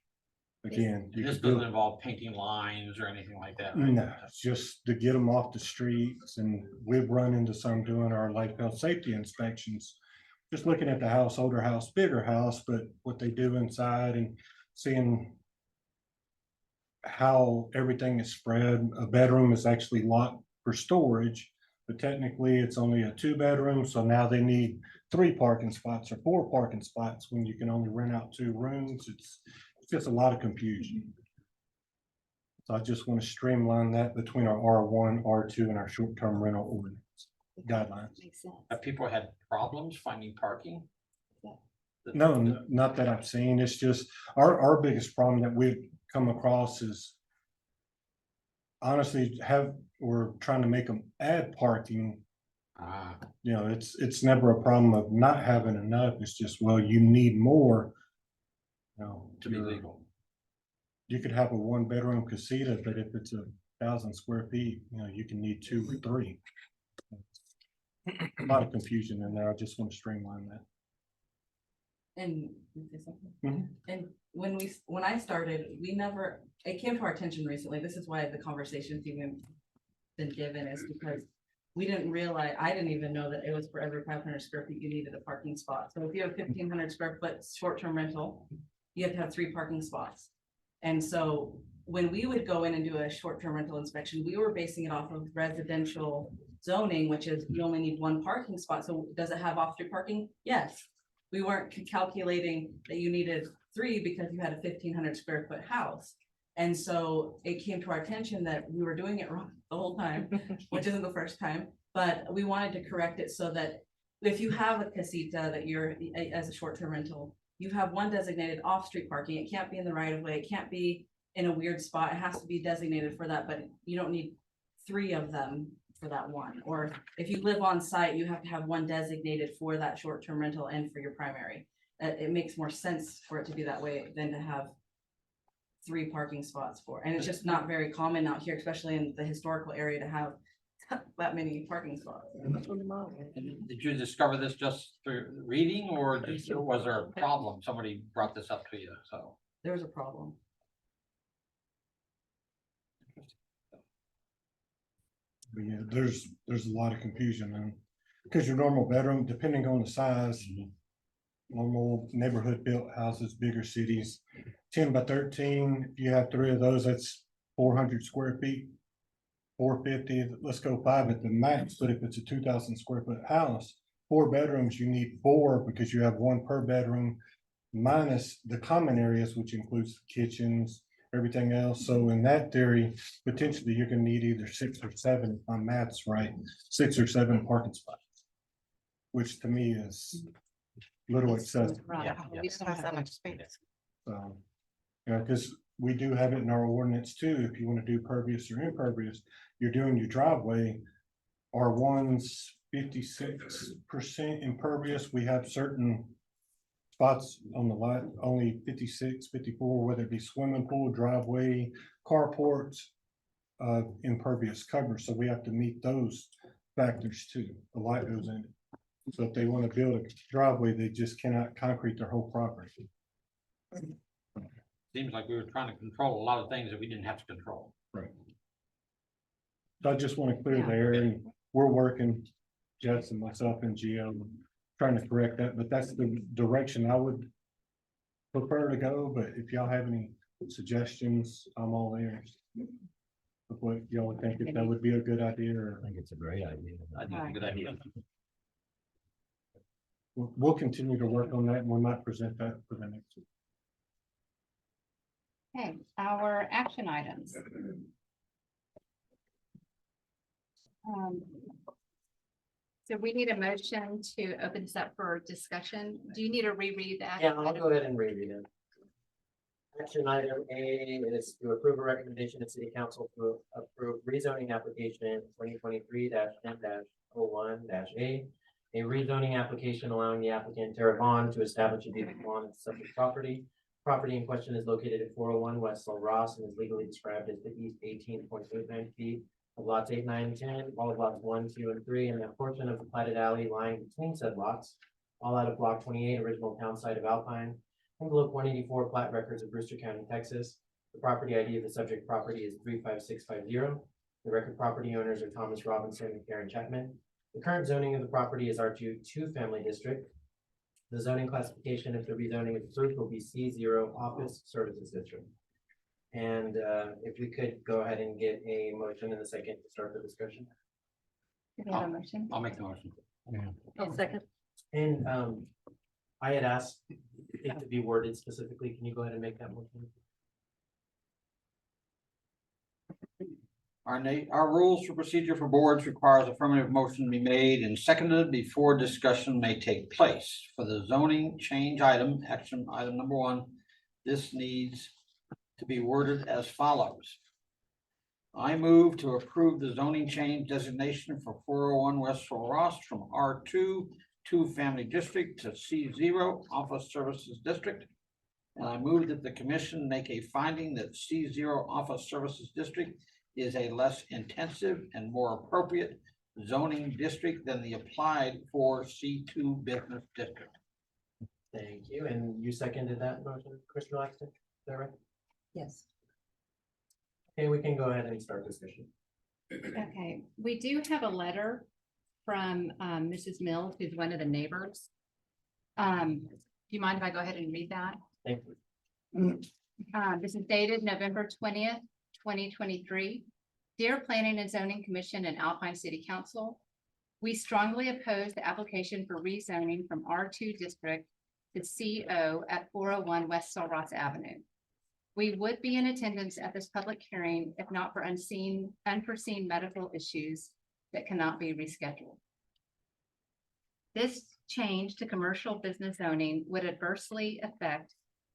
Speaker 6: Again, you
Speaker 7: this
Speaker 6: could do
Speaker 7: doesn't involve painting lines or anything like that, right?
Speaker 6: no, it's just to get them off the streets, and we've run into some doing our life health safety inspections. Just looking at the house, older house, bigger house, but what they do inside and seeing how everything is spread. A bedroom is actually locked for storage, but technically it's only a 2-bedroom, so now they need 3 parking spots or 4 parking spots when you can only rent out 2 rooms. It's just a lot of confusion. So I just want to streamline that between our R1, R2, and our short-term rental ordinance guidelines.
Speaker 1: makes sense.
Speaker 7: Have people had problems finding parking?
Speaker 1: Yeah.
Speaker 6: No, not that I've seen. It's just our biggest problem that we've come across is honestly we're trying to make them add parking.
Speaker 7: Ah,
Speaker 6: You know, it's never a problem of not having enough. It's just, well, you need more. You know,
Speaker 7: to be legal.
Speaker 6: you could have a 1-bedroom casita, but if it's 1,000 square feet, you know, you can need 2 or 3. A lot of confusion in there. I just want to streamline that.
Speaker 8: And can I say something?
Speaker 6: Mhm.
Speaker 8: And when I started, it came to our attention recently, this is why the conversation's even been given, is because I didn't even know that it was for every 500 square feet you needed a parking spot. So if you have 1,500 square foot short-term rental, you have to have 3 parking spots. And so when we would go in and do a short-term rental inspection, we were basing it off of residential zoning, which is you only need 1 parking spot. So does it have off-street parking? Yes. We weren't calculating that you needed 3 because you had a 1,500 square foot house. And so it came to our attention that we were doing it wrong the whole time, which isn't the first time, but we wanted to correct it so that if you have a casita that you're as a short-term rental, you have 1 designated off-street parking. It can't be in the right of way. It can't be in a weird spot. It has to be designated for that, but you don't need 3 of them for that 1. Or if you live on site, you have to have 1 designated for that short-term rental and for your primary. It makes more sense for it to be that way than to have 3 parking spots for, and it's just not very common out here, especially in the historical area, to have that many parking spots.
Speaker 7: And did you discover this just through reading, or was there a problem? Somebody brought this up to you, so.
Speaker 8: There was a problem.
Speaker 6: But yeah, there's a lot of confusion, and Because your normal bedroom, depending on the size,
Speaker 7: Mhm.
Speaker 6: normal neighborhood built houses, bigger cities, 10 by 13, if you have 3 of those, that's 400 square feet. 450, let's go 5 at the max, but if it's a 2,000 square foot house, 4 bedrooms, you need 4 because you have 1 per bedroom. Minus the common areas, which includes kitchens, everything else. So in that theory, potentially you're gonna need either 6 or 7, if my math's right, 6 or 7 parking spots. Which to me is little excessive.
Speaker 1: Right.
Speaker 3: Yeah,
Speaker 1: We just don't have much
Speaker 3: space.
Speaker 6: So, you know, because we do have it in our ordinance too, if you want to do pervious or impervious, you're doing your driveway. R1's 56% impervious, we have certain spots on the lot, only 56, 54, whether it be swimming pool, driveway, carports, impervious cover, so we have to meet those factors too. The light goes in it. So if they want to build a driveway, they just cannot concrete their whole property.
Speaker 7: Seems like we were trying to control a lot of things that we didn't have to control.
Speaker 6: Right. So I just want to clear
Speaker 1: Yeah.
Speaker 6: the air, and we're working, Jess and myself and Gio, trying to correct that, but that's the direction I would prefer to go, but if y'all have any suggestions, I'm all ears. Of what y'all would think, if that would be a good idea, or
Speaker 7: I think it's a great idea. I think it's a good idea.
Speaker 6: we'll continue to work on that, and we might present that for the next.
Speaker 1: Okay, our action items. So we need a motion to open this up for discussion. Do you need to reread that?
Speaker 5: Yeah, I'll go ahead and reread it. Action item A is to approve a recommendation of city council to approve rezoning application 2023-10-01-A. A rezoning application allowing the applicant Tara Vaughn to establish a beauty salon at the subject property. Property in question is located at 401 West Sul Ross and is legally described as the east 18.89 feet of lots 8, 9, and 10, all of lots 1, 2, and 3, and that portion of the platted alley lying between said lots, all out of block 28, original town site of Alpine, envelope 184, plat records of Brewster County, Texas. The property ID of the subject property is 35650. The record property owners are Thomas Robinson and Karen Chapman. The current zoning of the property is R2 two-family district. The zoning classification, if the rezoning is approved, will be C0 Office Services District. And if we could go ahead and get a motion in a second to start the discussion.
Speaker 1: Do we have a motion?
Speaker 7: I'll make the motion.
Speaker 9: A second.
Speaker 5: And I had asked it to be worded specifically. Can you go ahead and make that motion?
Speaker 7: Our rules for procedure for boards requires affirmative motion to be made and seconded before discussion may take place. For the zoning change item, action item number 1, this needs to be worded as follows. I move to approve the zoning change designation for 401 West Sul Ross from R2 two-family district to C0 Office Services District. And I move that the commission make a finding that C0 Office Services District is a less intensive and more appropriate zoning district than the applied for C2 business district.
Speaker 5: Thank you. And you seconded that motion, Commissioner Laxton? Is that right?
Speaker 9: Yes.
Speaker 5: Okay, we can go ahead and start discussion.
Speaker 1: Okay, we do have a letter from Mrs. Mills, who's one of the neighbors. Do you mind if I go ahead and read that?
Speaker 5: Thank you.
Speaker 1: This is dated November 20th, 2023. Dear Planning and Zoning Commission and Alpine City Council, we strongly oppose the application for rezoning from R2 district to CO at 401 West Sul Ross Avenue. We would be in attendance at this public hearing if not for unforeseen medical issues that cannot be rescheduled. This change to commercial business zoning would adversely affect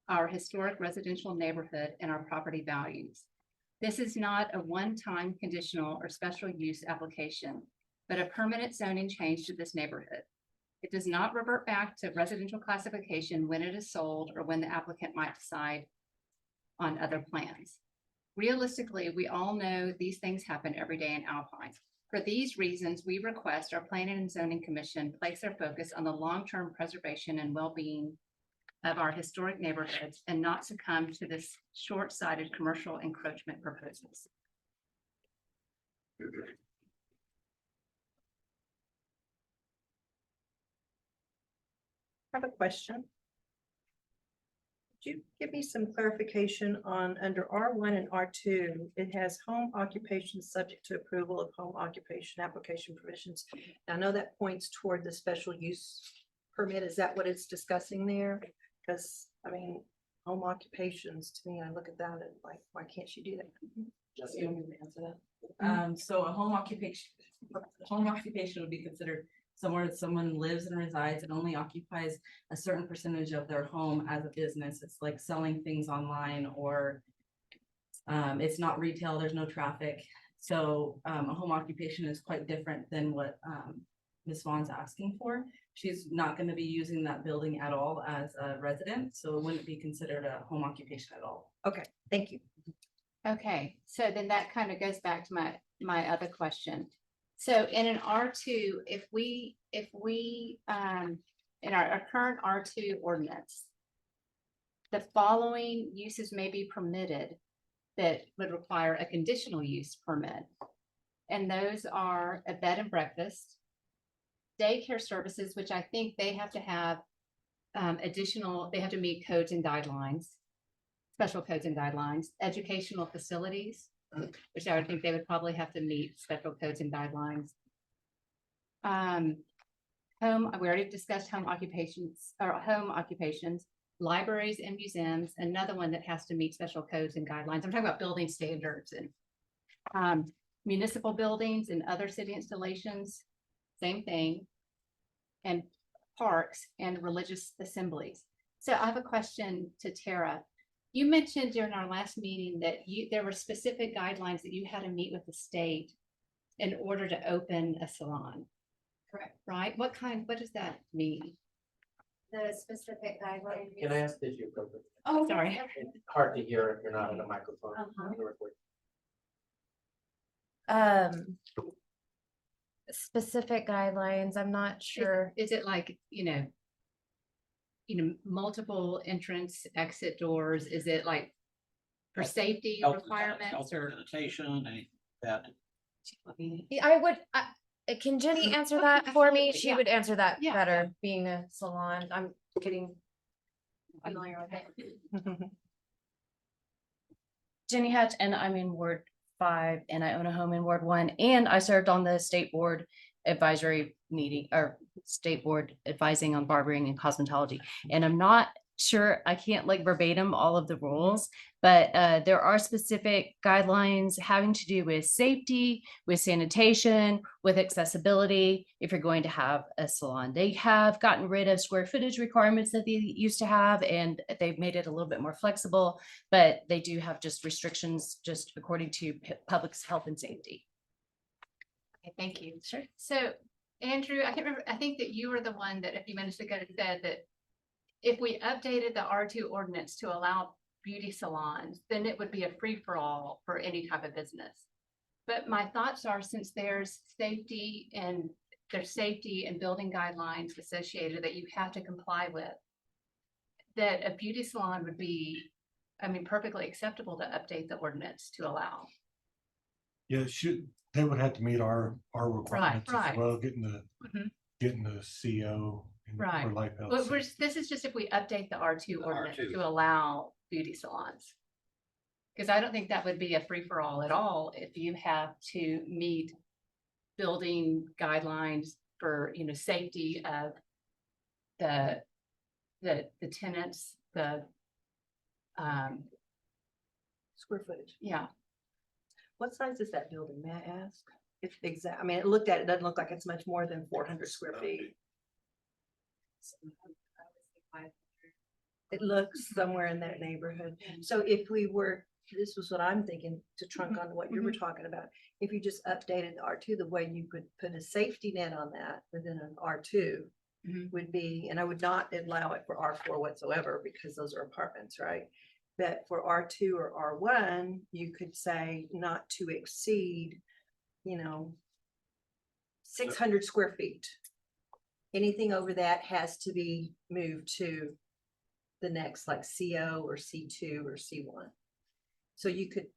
Speaker 1: our historic residential neighborhood and our property values. This is not a one-time conditional or special use application, but a permanent zoning change to this neighborhood. It does not revert back to residential classification when it is sold or when the applicant might decide on other plans. Realistically, we all know these things happen every day in Alpine. For these reasons, we request our Planning and Zoning Commission place their focus on the long-term preservation and well-being of our historic neighborhoods and not succumb to this short-sighted commercial encroachment proposals.
Speaker 9: have a question. Could you give me some clarification on under R1 and R2, it has home occupation subject to approval of home occupation application provisions. I know that points toward the special use permit. Is that what it's discussing there? Because, I mean, home occupations, to me, I look at that and like, why can't you do that?
Speaker 5: Just
Speaker 8: You want me to answer that? So a home occupation would be considered somewhere that someone lives and resides and only occupies a certain percentage of their home as a business. It's like selling things online or it's not retail, there's no traffic. So a home occupation is quite different than what Ms. Vaughn's asking for. She's not going to be using that building at all as a resident, so it wouldn't be considered a home occupation at all.
Speaker 9: Okay, thank you.
Speaker 1: Okay, so then that kind of goes back to my other question. So in an R2, if we, in our current R2 ordinance, the following uses may be permitted that would require a conditional use permit. And those are a bed and breakfast, daycare services, which I think they have to have they have to meet codes and guidelines, special codes and guidelines, educational facilities, which I would think they would probably have to meet special codes and guidelines. Home, we already discussed home occupations, libraries and museums, another one that has to meet special codes and guidelines. I'm talking about building standards and municipal buildings and other city installations, same thing. And parks and religious assemblies. So I have a question to Tara. You mentioned during our last meeting that there were specific guidelines that you had to meet with the state in order to open a salon. Correct. Right? What does that mean?
Speaker 2: The specific guidelines.
Speaker 5: Can I ask this you real quick?
Speaker 1: Oh, sorry.
Speaker 5: It's hard to hear if you're not on a microphone.
Speaker 2: Specific guidelines, I'm not sure.
Speaker 1: Is it like, multiple entrance, exit doors? Is it like for safety
Speaker 7: Health
Speaker 1: requirements or?
Speaker 7: sanitation, any that.
Speaker 2: I would, can Jenny answer that for me? She
Speaker 1: Yeah.
Speaker 2: would answer that
Speaker 1: Yeah.
Speaker 2: better, being a salon. I'm getting familiar with it. Jenny Hatch, and I'm in Ward 5, and I own a home in Ward 1, and I served on the state board advisory meeting, or state board advising on barbering and cosmetology. And I'm not sure, I can't like verbatim all of the rules, but there are specific guidelines having to do with safety, with sanitation, with accessibility. If you're going to have a salon, they have gotten rid of square footage requirements that they used to have, and they've made it a little bit more flexible, but they do have just restrictions just according to public health and safety.
Speaker 1: Okay, thank you. Sure. So Andrew, I can't remember, I think that you were the one that a few minutes ago said that if we updated the R2 ordinance to allow beauty salons, then it would be a free-for-all for any type of business. But my thoughts are, since there's safety and building guidelines associated that you have to comply with, that a beauty salon would be, perfectly acceptable to update the ordinance to allow.
Speaker 6: Yeah, they would have to meet our requirements
Speaker 1: right.
Speaker 6: as well, getting the
Speaker 1: Mhm.
Speaker 6: CO. and
Speaker 1: Right.
Speaker 6: for life health
Speaker 1: But
Speaker 6: safety.
Speaker 1: this is just if we update the R2 ordinance
Speaker 7: R2.
Speaker 1: to allow beauty salons. Because I don't think that would be a free-for-all at all if you have to meet building guidelines for, safety of the tenants,
Speaker 9: Square footage.
Speaker 1: yeah.
Speaker 9: What size is that building, may I ask? It's exact, it looked at, it doesn't look like it's much more than 400 square feet. It looks somewhere in that neighborhood. So if we were, this was what I'm thinking, to trunk on what you were talking about. If you just updated the R2, the way you could put a safety net on that within an R2
Speaker 1: Mhm.
Speaker 9: would be, and I would not allow it for R4 whatsoever because those are apartments, right? But for R2 or R1, you could say not to exceed, 600 square feet. Anything over that has to be moved to the next, like CO or C2 or C1. So you could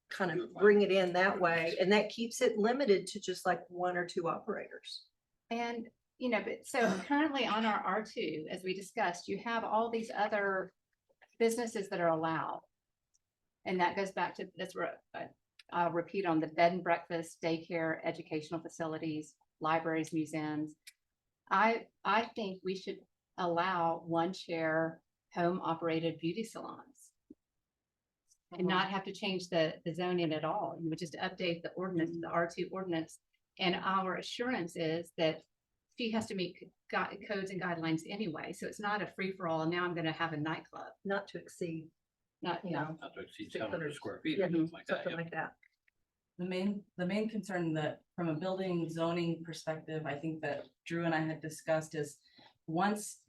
Speaker 9: kind of bring it in that way, and that keeps it limited to just like one or two operators.
Speaker 1: And you know, but so currently on our R2, as we discussed, you have all these other businesses that are allowed. And that goes back to, I'll repeat on the bed and breakfast, daycare, educational facilities, libraries, museums. I think we should allow one chair home operated beauty salons. And not have to change the zoning at all. You would just update the ordinance, the R2 ordinance. And our assurance is that she has to meet codes and guidelines anyway. So it's not a free for all. And now I'm going to have a nightclub,
Speaker 9: Not to exceed,
Speaker 1: not, you know.
Speaker 7: Not to exceed
Speaker 9: 600
Speaker 7: square feet,
Speaker 9: yeah,
Speaker 7: something like that,
Speaker 9: something
Speaker 7: yeah.
Speaker 9: like that.
Speaker 8: The main concern that from a building zoning perspective, I think that Drew and I had discussed is once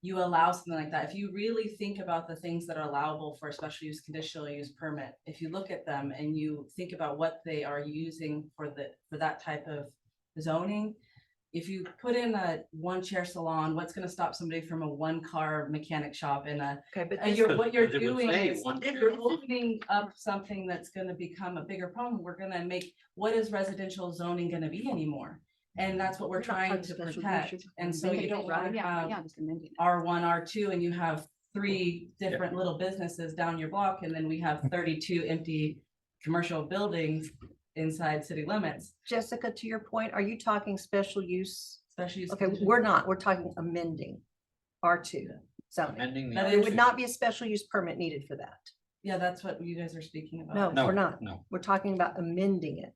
Speaker 8: you allow something like that, if you really think about the things that are allowable for a special use conditional use permit, if you look at them and you think about what they are using for that type of zoning, if you put in a one chair salon, what's going to stop somebody from a one car mechanic shop and
Speaker 9: Okay, but
Speaker 8: and
Speaker 9: this-
Speaker 8: what you're
Speaker 7: Because it would
Speaker 8: doing
Speaker 7: say
Speaker 8: is
Speaker 7: one
Speaker 8: you're
Speaker 7: chair.
Speaker 8: opening up something that's gonna become a bigger problem. We're gonna make, what is residential zoning gonna be anymore? And that's what we're
Speaker 9: We're not
Speaker 8: trying
Speaker 9: talking
Speaker 8: to
Speaker 9: special use,
Speaker 8: protect.
Speaker 9: you're
Speaker 8: And so
Speaker 9: amending
Speaker 8: you don't
Speaker 9: it, right?
Speaker 8: wanna
Speaker 1: Yeah,
Speaker 8: have
Speaker 1: just amending it.
Speaker 8: R1, R2, and you have 3 different little businesses down your block, and then we have 32 empty commercial buildings inside city limits.
Speaker 9: Jessica, to your point, are you talking special use?
Speaker 8: Special use.
Speaker 9: Okay,
Speaker 8: condition-
Speaker 9: we're not, we're talking amending R2 zoning.
Speaker 7: Amending the.
Speaker 8: That
Speaker 9: There
Speaker 8: is-
Speaker 9: would not be a special use permit needed for that.
Speaker 8: Yeah, that's what you guys are speaking about.
Speaker 9: No,
Speaker 7: No,
Speaker 9: we're not.
Speaker 7: no.
Speaker 9: We're talking about amending it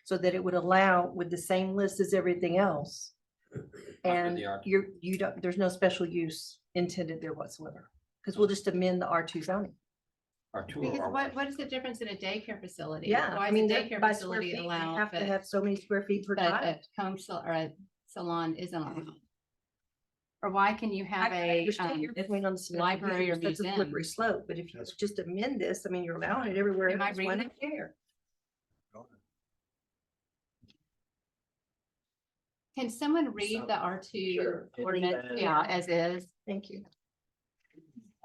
Speaker 9: so that it would allow with the same list as everything else. And
Speaker 7: the R2.
Speaker 9: you don't, there's no special use intended there whatsoever. Because we'll just amend the R2 zoning.
Speaker 7: R2
Speaker 1: Because
Speaker 7: or
Speaker 1: what
Speaker 7: R1.
Speaker 1: is the difference in a daycare facility?
Speaker 9: Yeah,
Speaker 1: Why
Speaker 9: I
Speaker 1: is
Speaker 9: mean,
Speaker 1: a
Speaker 9: they're
Speaker 1: daycare
Speaker 9: by square
Speaker 1: facility
Speaker 9: feet, they
Speaker 1: allowed,
Speaker 9: have to
Speaker 1: but
Speaker 9: have so many square feet per
Speaker 1: but
Speaker 9: child.
Speaker 1: a home or a salon isn't allowed? Or why can you have
Speaker 9: I
Speaker 1: a,
Speaker 9: understand your point on the special
Speaker 1: library or
Speaker 9: use, that's a slippery
Speaker 1: museum?
Speaker 9: slope, but if you just amend this, I mean, you're allowing it everywhere
Speaker 1: Am I
Speaker 9: else, why
Speaker 1: reading
Speaker 9: not here?
Speaker 1: can someone read
Speaker 5: So-
Speaker 1: the R2
Speaker 5: Sure. It
Speaker 1: ordinance?
Speaker 5: says-
Speaker 1: Yeah, as is.
Speaker 9: Thank you.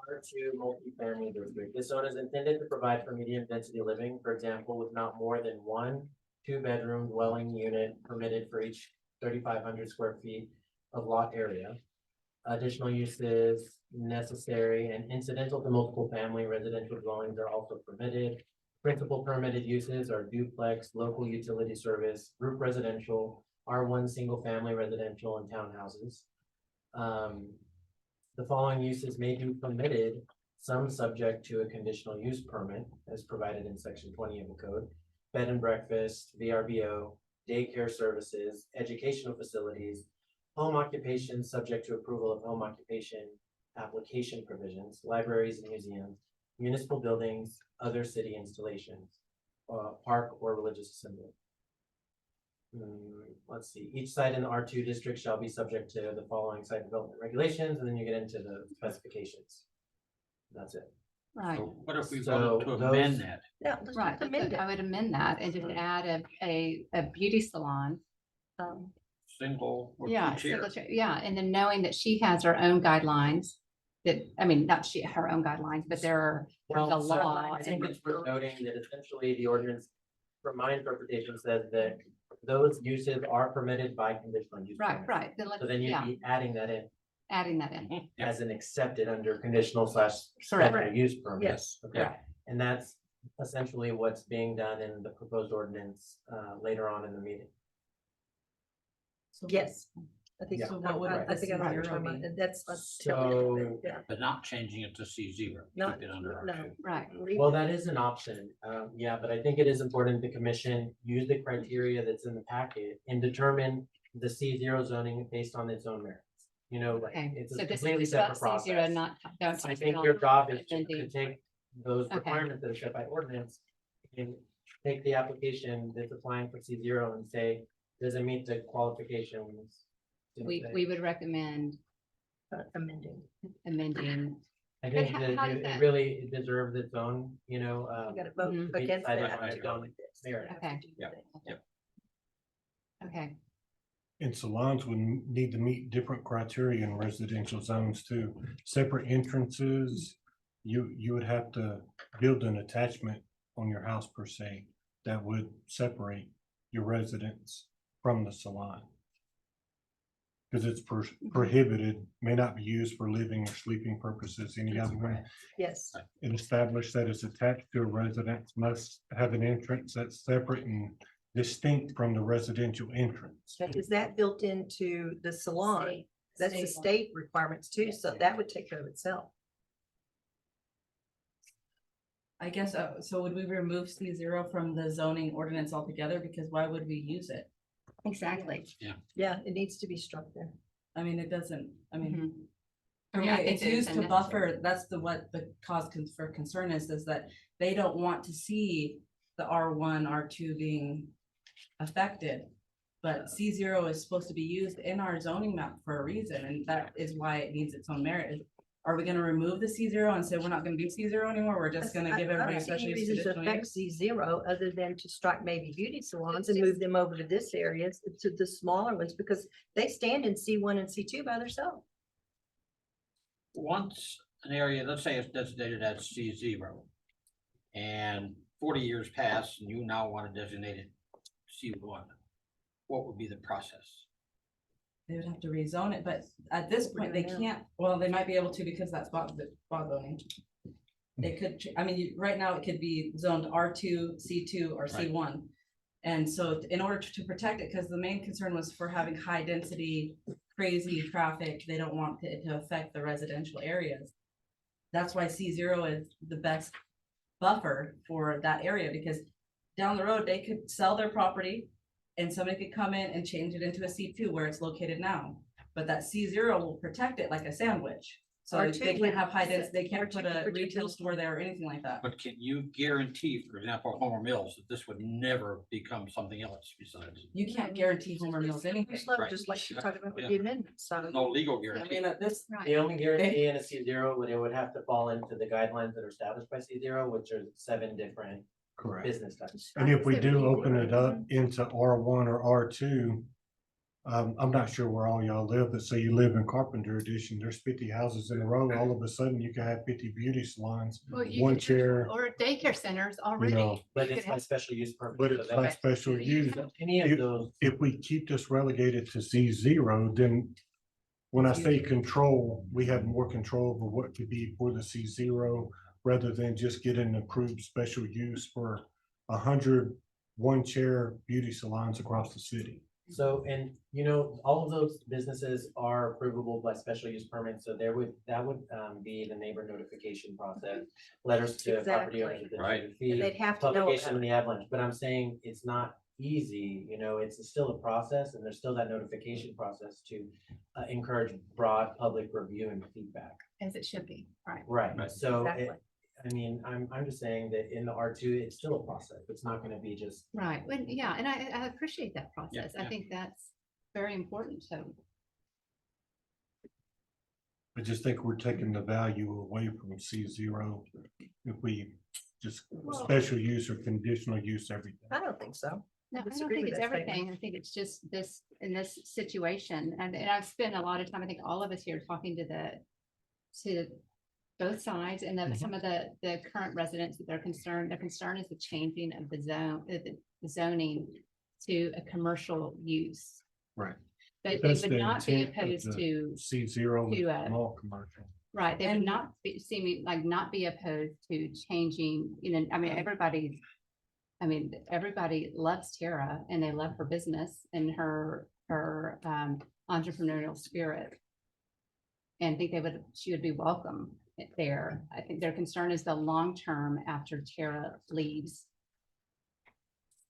Speaker 5: R2 multifamily district. This zone is intended to provide for medium density living, for example, with not more than 1 2-bedroom dwelling unit permitted for each 3,500 square feet of lot area. Additional uses necessary and incidental to multiple family residential dwellings are also permitted. Principal permitted uses are duplex, local utility service, group residential, R1 single family residential, and townhouses. The following uses may be permitted, some subject to a conditional use permit as provided in section 20 of the code. Bed and breakfast, VRBO, daycare services, educational facilities, home occupation subject to approval of home occupation application provisions, libraries and museums, municipal buildings, other city installations, park or religious assembly. Let's see, each site in the R2 district shall be subject to the following site development regulations, and then you get into the specifications. That's it.
Speaker 1: Right,
Speaker 7: So what if we
Speaker 5: So
Speaker 7: voted to
Speaker 5: those-
Speaker 7: amend that?
Speaker 9: Yeah, let's
Speaker 1: right.
Speaker 9: just amend
Speaker 1: I
Speaker 9: it.
Speaker 1: would amend that and just add a beauty salon.
Speaker 7: Single or
Speaker 1: Yeah,
Speaker 7: two chair?
Speaker 1: yeah, and then knowing that she has her own guidelines. That, I mean, not she, her own guidelines, but there are the
Speaker 5: Well, so
Speaker 1: law.
Speaker 5: I think
Speaker 1: and-
Speaker 5: it's worth noting that essentially the ordinance, from my interpretation, says that those uses are permitted by conditional use.
Speaker 1: Right,
Speaker 5: permit.
Speaker 1: right. Then let's,
Speaker 5: So then you'd
Speaker 1: yeah,
Speaker 5: be adding that in
Speaker 1: adding that in.
Speaker 5: as an accepted under conditional /
Speaker 1: Correct.
Speaker 5: special use permit.
Speaker 9: Yes.
Speaker 5: Okay,
Speaker 1: Correct.
Speaker 5: and that's essentially what's being done in the proposed ordinance later on in the meeting.
Speaker 9: Yes. I think,
Speaker 5: Yeah.
Speaker 8: So what would
Speaker 9: I think I know what you're
Speaker 8: zero
Speaker 9: talking
Speaker 8: be?
Speaker 9: about. That's.
Speaker 5: So-
Speaker 9: Yeah.
Speaker 7: But not changing it to C0,
Speaker 9: No,
Speaker 7: keep it under
Speaker 9: no.
Speaker 7: R2.
Speaker 1: Right.
Speaker 5: Well, that is an option, yeah, but I think it is important the commission use the criteria that's in the packet and determine the C0 zoning based on its own merits. You know, like,
Speaker 1: Okay,
Speaker 5: it's
Speaker 1: so
Speaker 5: a
Speaker 1: this
Speaker 5: completely
Speaker 1: is about
Speaker 5: separate
Speaker 1: C0,
Speaker 5: process.
Speaker 1: not, don't.
Speaker 5: I think your job is to
Speaker 1: amending.
Speaker 5: take those
Speaker 1: Okay.
Speaker 5: requirements that are set by ordinance and take the application that's applying for C0 and say, does it meet the qualifications? Didn't
Speaker 1: We
Speaker 5: say.
Speaker 1: would recommend
Speaker 9: Amending.
Speaker 1: amending.
Speaker 5: I think
Speaker 1: how
Speaker 5: that
Speaker 1: does
Speaker 5: it
Speaker 1: that-
Speaker 5: really deserves its own, you know,
Speaker 9: You gotta vote
Speaker 1: Mhm.
Speaker 9: against
Speaker 5: decided
Speaker 9: that.
Speaker 5: by
Speaker 9: to
Speaker 5: its
Speaker 9: go
Speaker 5: own
Speaker 9: with this.
Speaker 5: merit.
Speaker 1: Okay.
Speaker 7: Yep.
Speaker 1: Okay,
Speaker 6: And salons would need to meet different criteria in residential zones too. Separate entrances. You would have to build an attachment on your house per se that would separate your residence from the salon. Cause it's prohibited, may not be used for living or sleeping purposes, any other one.
Speaker 9: Yes,
Speaker 6: And establish that is attached to a residence must have an entrance that's separate and distinct from the residential entrance.
Speaker 9: but is that built into the salon?
Speaker 1: State-
Speaker 9: That's the
Speaker 1: state law.
Speaker 9: state requirements too, so that would take care of itself.
Speaker 8: I guess, so would we remove C0 from the zoning ordinance altogether? Because why would we use it?
Speaker 1: Exactly.
Speaker 9: Yeah, it needs to be struck there.
Speaker 8: I mean, it doesn't, I mean.
Speaker 1: Mhm.
Speaker 8: For me,
Speaker 1: Yeah, I think
Speaker 8: it's
Speaker 1: it's
Speaker 8: used to
Speaker 1: unnecessary.
Speaker 8: buffer, that's what the cause for concern is that they don't want to see the R1, R2 being affected. But C0 is supposed to be used in our zoning map for a reason, and that is why it needs its own merit. Are we gonna remove the C0 and say we're not gonna do C0 anymore? We're just gonna give
Speaker 9: I
Speaker 8: everybody
Speaker 9: don't see any
Speaker 8: special use
Speaker 9: reason to
Speaker 8: conditional
Speaker 9: affect
Speaker 8: use?
Speaker 9: C0 other than to strike maybe beauty salons and move them over to this area, to the smaller ones, because they stand in C1 and C2 by themselves.
Speaker 7: Once an area, let's say it's designated as C0. And 40 years pass and you now want to designate it C1. What would be the process?
Speaker 8: They would have to rezone it, but at this
Speaker 9: We're
Speaker 8: point, they
Speaker 9: doing now.
Speaker 8: can't, well, they might be able to because that's spot zoning. They could, I mean, right now it could be zoned R2, C2, or
Speaker 7: Right.
Speaker 8: C1. And so in order to protect it, because the main concern was for having high density, crazy traffic, they don't want it to affect the residential areas. That's why C0 is the best buffer for that area, because down the road, they could sell their property and somebody could come in and change it into a C2 where it's located now. But that C0 will protect it like a sandwich. So
Speaker 9: R2
Speaker 8: they
Speaker 9: would-
Speaker 8: can't have high density, they can't
Speaker 9: R2
Speaker 8: put
Speaker 9: could
Speaker 8: a
Speaker 9: protect
Speaker 8: retail
Speaker 9: them.
Speaker 8: store there or anything like that.
Speaker 7: But can you guarantee, for example, Homer Mills, that this would never become something else besides?
Speaker 8: You can't guarantee Homer Mills anything.
Speaker 9: Slow,
Speaker 7: Right.
Speaker 9: just like you're talking about with
Speaker 7: Yeah.
Speaker 9: the amendment, so.
Speaker 7: No legal
Speaker 8: I
Speaker 7: guarantee.
Speaker 8: mean, this,
Speaker 1: Right.
Speaker 5: The only guarantee in a C0 would, it would have to fall into the guidelines that are established by C0, which are 7 different
Speaker 6: Correct.
Speaker 5: business types.
Speaker 6: And if we
Speaker 9: Strike
Speaker 6: do
Speaker 9: C0.
Speaker 6: open it up into R1 or R2, I'm not sure where all y'all live, but say you live in Carpenter Edition, there's 50 houses in a row, all of a sudden you can have 50 beauty salons,
Speaker 1: Well, you
Speaker 6: one
Speaker 1: could-
Speaker 6: chair,
Speaker 1: Or daycare centers already.
Speaker 6: know,
Speaker 5: But
Speaker 1: You
Speaker 5: it's
Speaker 1: could
Speaker 5: by
Speaker 1: have-
Speaker 5: special use purpose.
Speaker 6: but
Speaker 5: so
Speaker 6: it's
Speaker 5: that-
Speaker 6: by special
Speaker 1: So you
Speaker 6: use.
Speaker 1: have-
Speaker 5: Any of those,
Speaker 6: If we keep this relegated to C0, then when I say control, we have more control over what could be for the C0 rather than just get an approved special use for 100 one-chair beauty salons across the city.
Speaker 5: so, and you know, all of those businesses are approvable by special use permit, so that would be the neighbor notification process. Letters to property owners.
Speaker 9: Exactly.
Speaker 7: Right.
Speaker 9: And
Speaker 5: Fee,
Speaker 9: they'd have to know
Speaker 5: publication
Speaker 9: about
Speaker 5: in
Speaker 9: it.
Speaker 5: the avalanche, but I'm saying it's not easy, you know, it's still a process and there's still that notification process to encourage broad public review and feedback.
Speaker 1: As it should be, right.
Speaker 5: Right,
Speaker 7: Right.
Speaker 5: so
Speaker 9: Exactly.
Speaker 5: I mean, I'm just saying that in the R2, it's still a process. It's not gonna be just,
Speaker 1: Right, well, yeah, and I appreciate that process. I
Speaker 7: yeah.
Speaker 1: think that's very important, so.
Speaker 6: I just think we're taking the value away from C0 if we just
Speaker 1: Well-
Speaker 6: special use or conditional use everything.
Speaker 9: I don't think so.
Speaker 1: No, I don't
Speaker 9: disagree
Speaker 1: think
Speaker 9: with
Speaker 1: it's
Speaker 9: that statement.
Speaker 1: everything. I think it's just this, in this situation, and I've spent a lot of time, I think all of us here talking to both sides, and then some of the current residents that they're concerned, their concern is the changing of the zone, the zoning to a commercial use.
Speaker 6: Right.
Speaker 1: But they
Speaker 6: That's
Speaker 1: would
Speaker 6: the
Speaker 1: not be
Speaker 6: intent of
Speaker 1: opposed
Speaker 6: the
Speaker 1: to,
Speaker 6: C0
Speaker 1: to,
Speaker 6: is small commercial.
Speaker 1: right, they would
Speaker 8: And-
Speaker 1: not be, seeming like not be opposed to changing, you know, I mean, everybody loves Tara and they love her business and her entrepreneurial spirit. And think she would be welcome there. I think their concern is the long term after Tara leaves.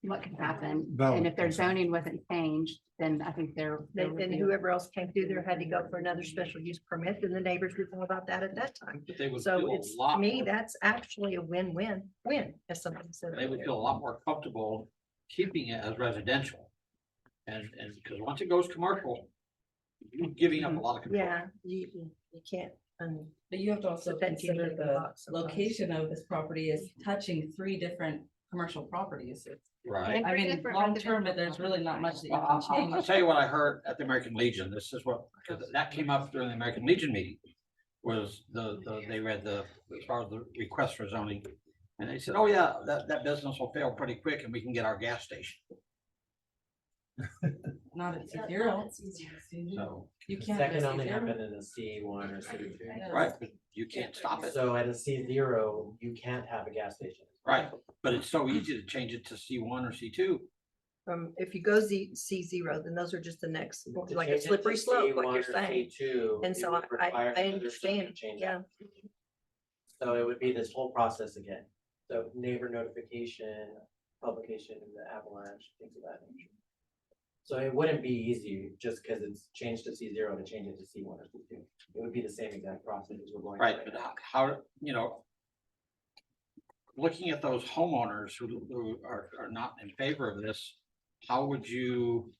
Speaker 1: What could happen? And
Speaker 6: Valid
Speaker 1: if their
Speaker 6: concern.
Speaker 1: zoning wasn't changed, then I think there would
Speaker 9: Then
Speaker 1: be-
Speaker 9: whoever else came through there had to go for another special use permit, and the neighbors would know about that at that time.
Speaker 7: But they would
Speaker 9: So
Speaker 7: feel a
Speaker 9: it's, to
Speaker 7: lot
Speaker 9: me,
Speaker 7: more,
Speaker 9: that's actually a win-win-win, as somebody said.
Speaker 7: they would
Speaker 9: earlier.
Speaker 7: feel a lot more comfortable keeping it as residential. And because once it goes commercial, you're giving up a lot of control.
Speaker 9: Yeah, you can't,
Speaker 8: but you have to also
Speaker 9: Put that genie
Speaker 8: consider
Speaker 9: in the
Speaker 8: the
Speaker 9: box sometimes.
Speaker 8: location of this property is touching 3 different commercial properties.
Speaker 7: Right.
Speaker 1: And
Speaker 8: I
Speaker 1: three
Speaker 8: mean,
Speaker 1: different
Speaker 8: long term,
Speaker 1: residential
Speaker 8: there's really not much that you
Speaker 7: Well,
Speaker 8: can
Speaker 7: I'll
Speaker 8: change.
Speaker 7: tell you what I heard at the American Legion. This is what, because that came up during the American Legion meeting. Was they read as far as the request for zoning. And they said, oh yeah, that business will fail pretty quick and we can get our gas station.
Speaker 8: Not at zero.
Speaker 7: So,
Speaker 8: You can't.
Speaker 5: Second
Speaker 8: have
Speaker 5: only
Speaker 8: zero.
Speaker 5: happen in a C1 or C2.
Speaker 7: right, but you can't stop it.
Speaker 5: So at a C0, you can't have a gas station.
Speaker 7: Right, but it's so easy to change it to C1 or C2.
Speaker 9: If you go C0, then those are just the next,
Speaker 5: To
Speaker 9: like a
Speaker 5: change it to
Speaker 9: slippery slope, like
Speaker 5: C1
Speaker 9: you're
Speaker 5: or
Speaker 9: saying.
Speaker 5: C2,
Speaker 9: And
Speaker 5: it
Speaker 9: so
Speaker 5: would require
Speaker 9: I
Speaker 5: another zoning
Speaker 9: understand,
Speaker 5: change
Speaker 9: yeah.
Speaker 5: application. So it would be this whole process again. So neighbor notification, publication in the avalanche, things of that nature. So it wouldn't be easy just because it's changed to C0 to change it to C1 or C2. It would be the same exact process as we're going.
Speaker 7: Right,
Speaker 5: through
Speaker 7: but
Speaker 5: now.
Speaker 7: how, you know, looking at those homeowners who are not in favor of this, how would you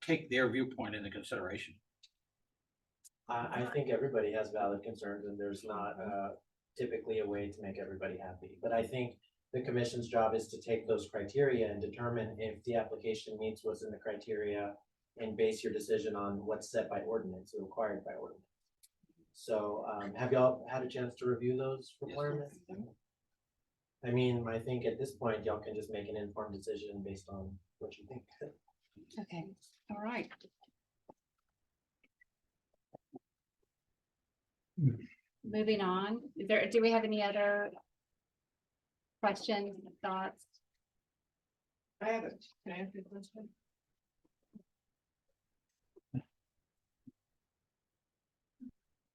Speaker 7: take their viewpoint into consideration?
Speaker 5: I think everybody has valid concerns and there's not typically a way to make everybody happy. But I think the commission's job is to take those criteria and determine if the application meets what's in the criteria and base your decision on what's set by ordinance or required by ordinance. So have y'all had a chance to review those requirements? I mean, I think at this point, y'all can just make an informed decision based on what you think.
Speaker 1: Okay, all right. Moving on, do we have any other questions, thoughts?
Speaker 3: I have it. Can I ask you a question?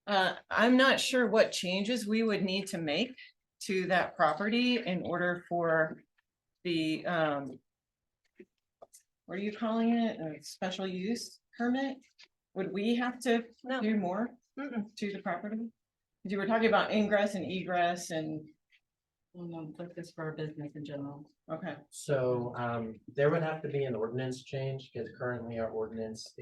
Speaker 3: I'm not sure what changes we would need to make to that property in order for the, what are you calling it? A special use permit? Would we have to
Speaker 9: No.
Speaker 3: do more to the property? 'Cause you were talking about ingress and egress and,
Speaker 8: Well, no, but this for our business in general.
Speaker 3: okay,
Speaker 5: So there would have to be an ordinance change because currently our ordinance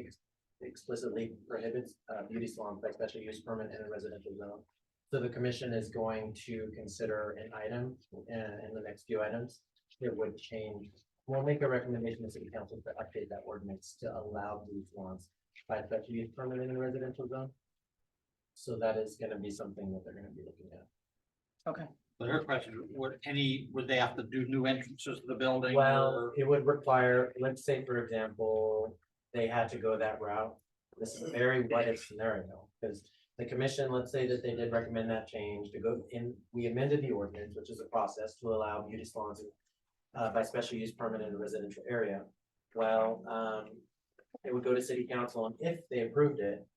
Speaker 5: explicitly prohibits beauty salons by special use permit in a residential zone. So the commission is going to consider an item in the next few items. It would change. We'll make a recommendation to city council to update that ordinance to allow beauty salons by special use permit in a residential zone. So that is gonna be something that they're gonna be looking at.
Speaker 3: okay.
Speaker 7: But her question, would they have to do new entrances to the building?
Speaker 5: Well,
Speaker 7: or-
Speaker 5: it would require, let's say, for example, they had to go that route. This is a very what if scenario, because the commission, let's say that they did recommend that change to go in, we amended the ordinance, which is a process to allow beauty salons by special use permit in a residential area. Well, it would go to city council, and if they approved it,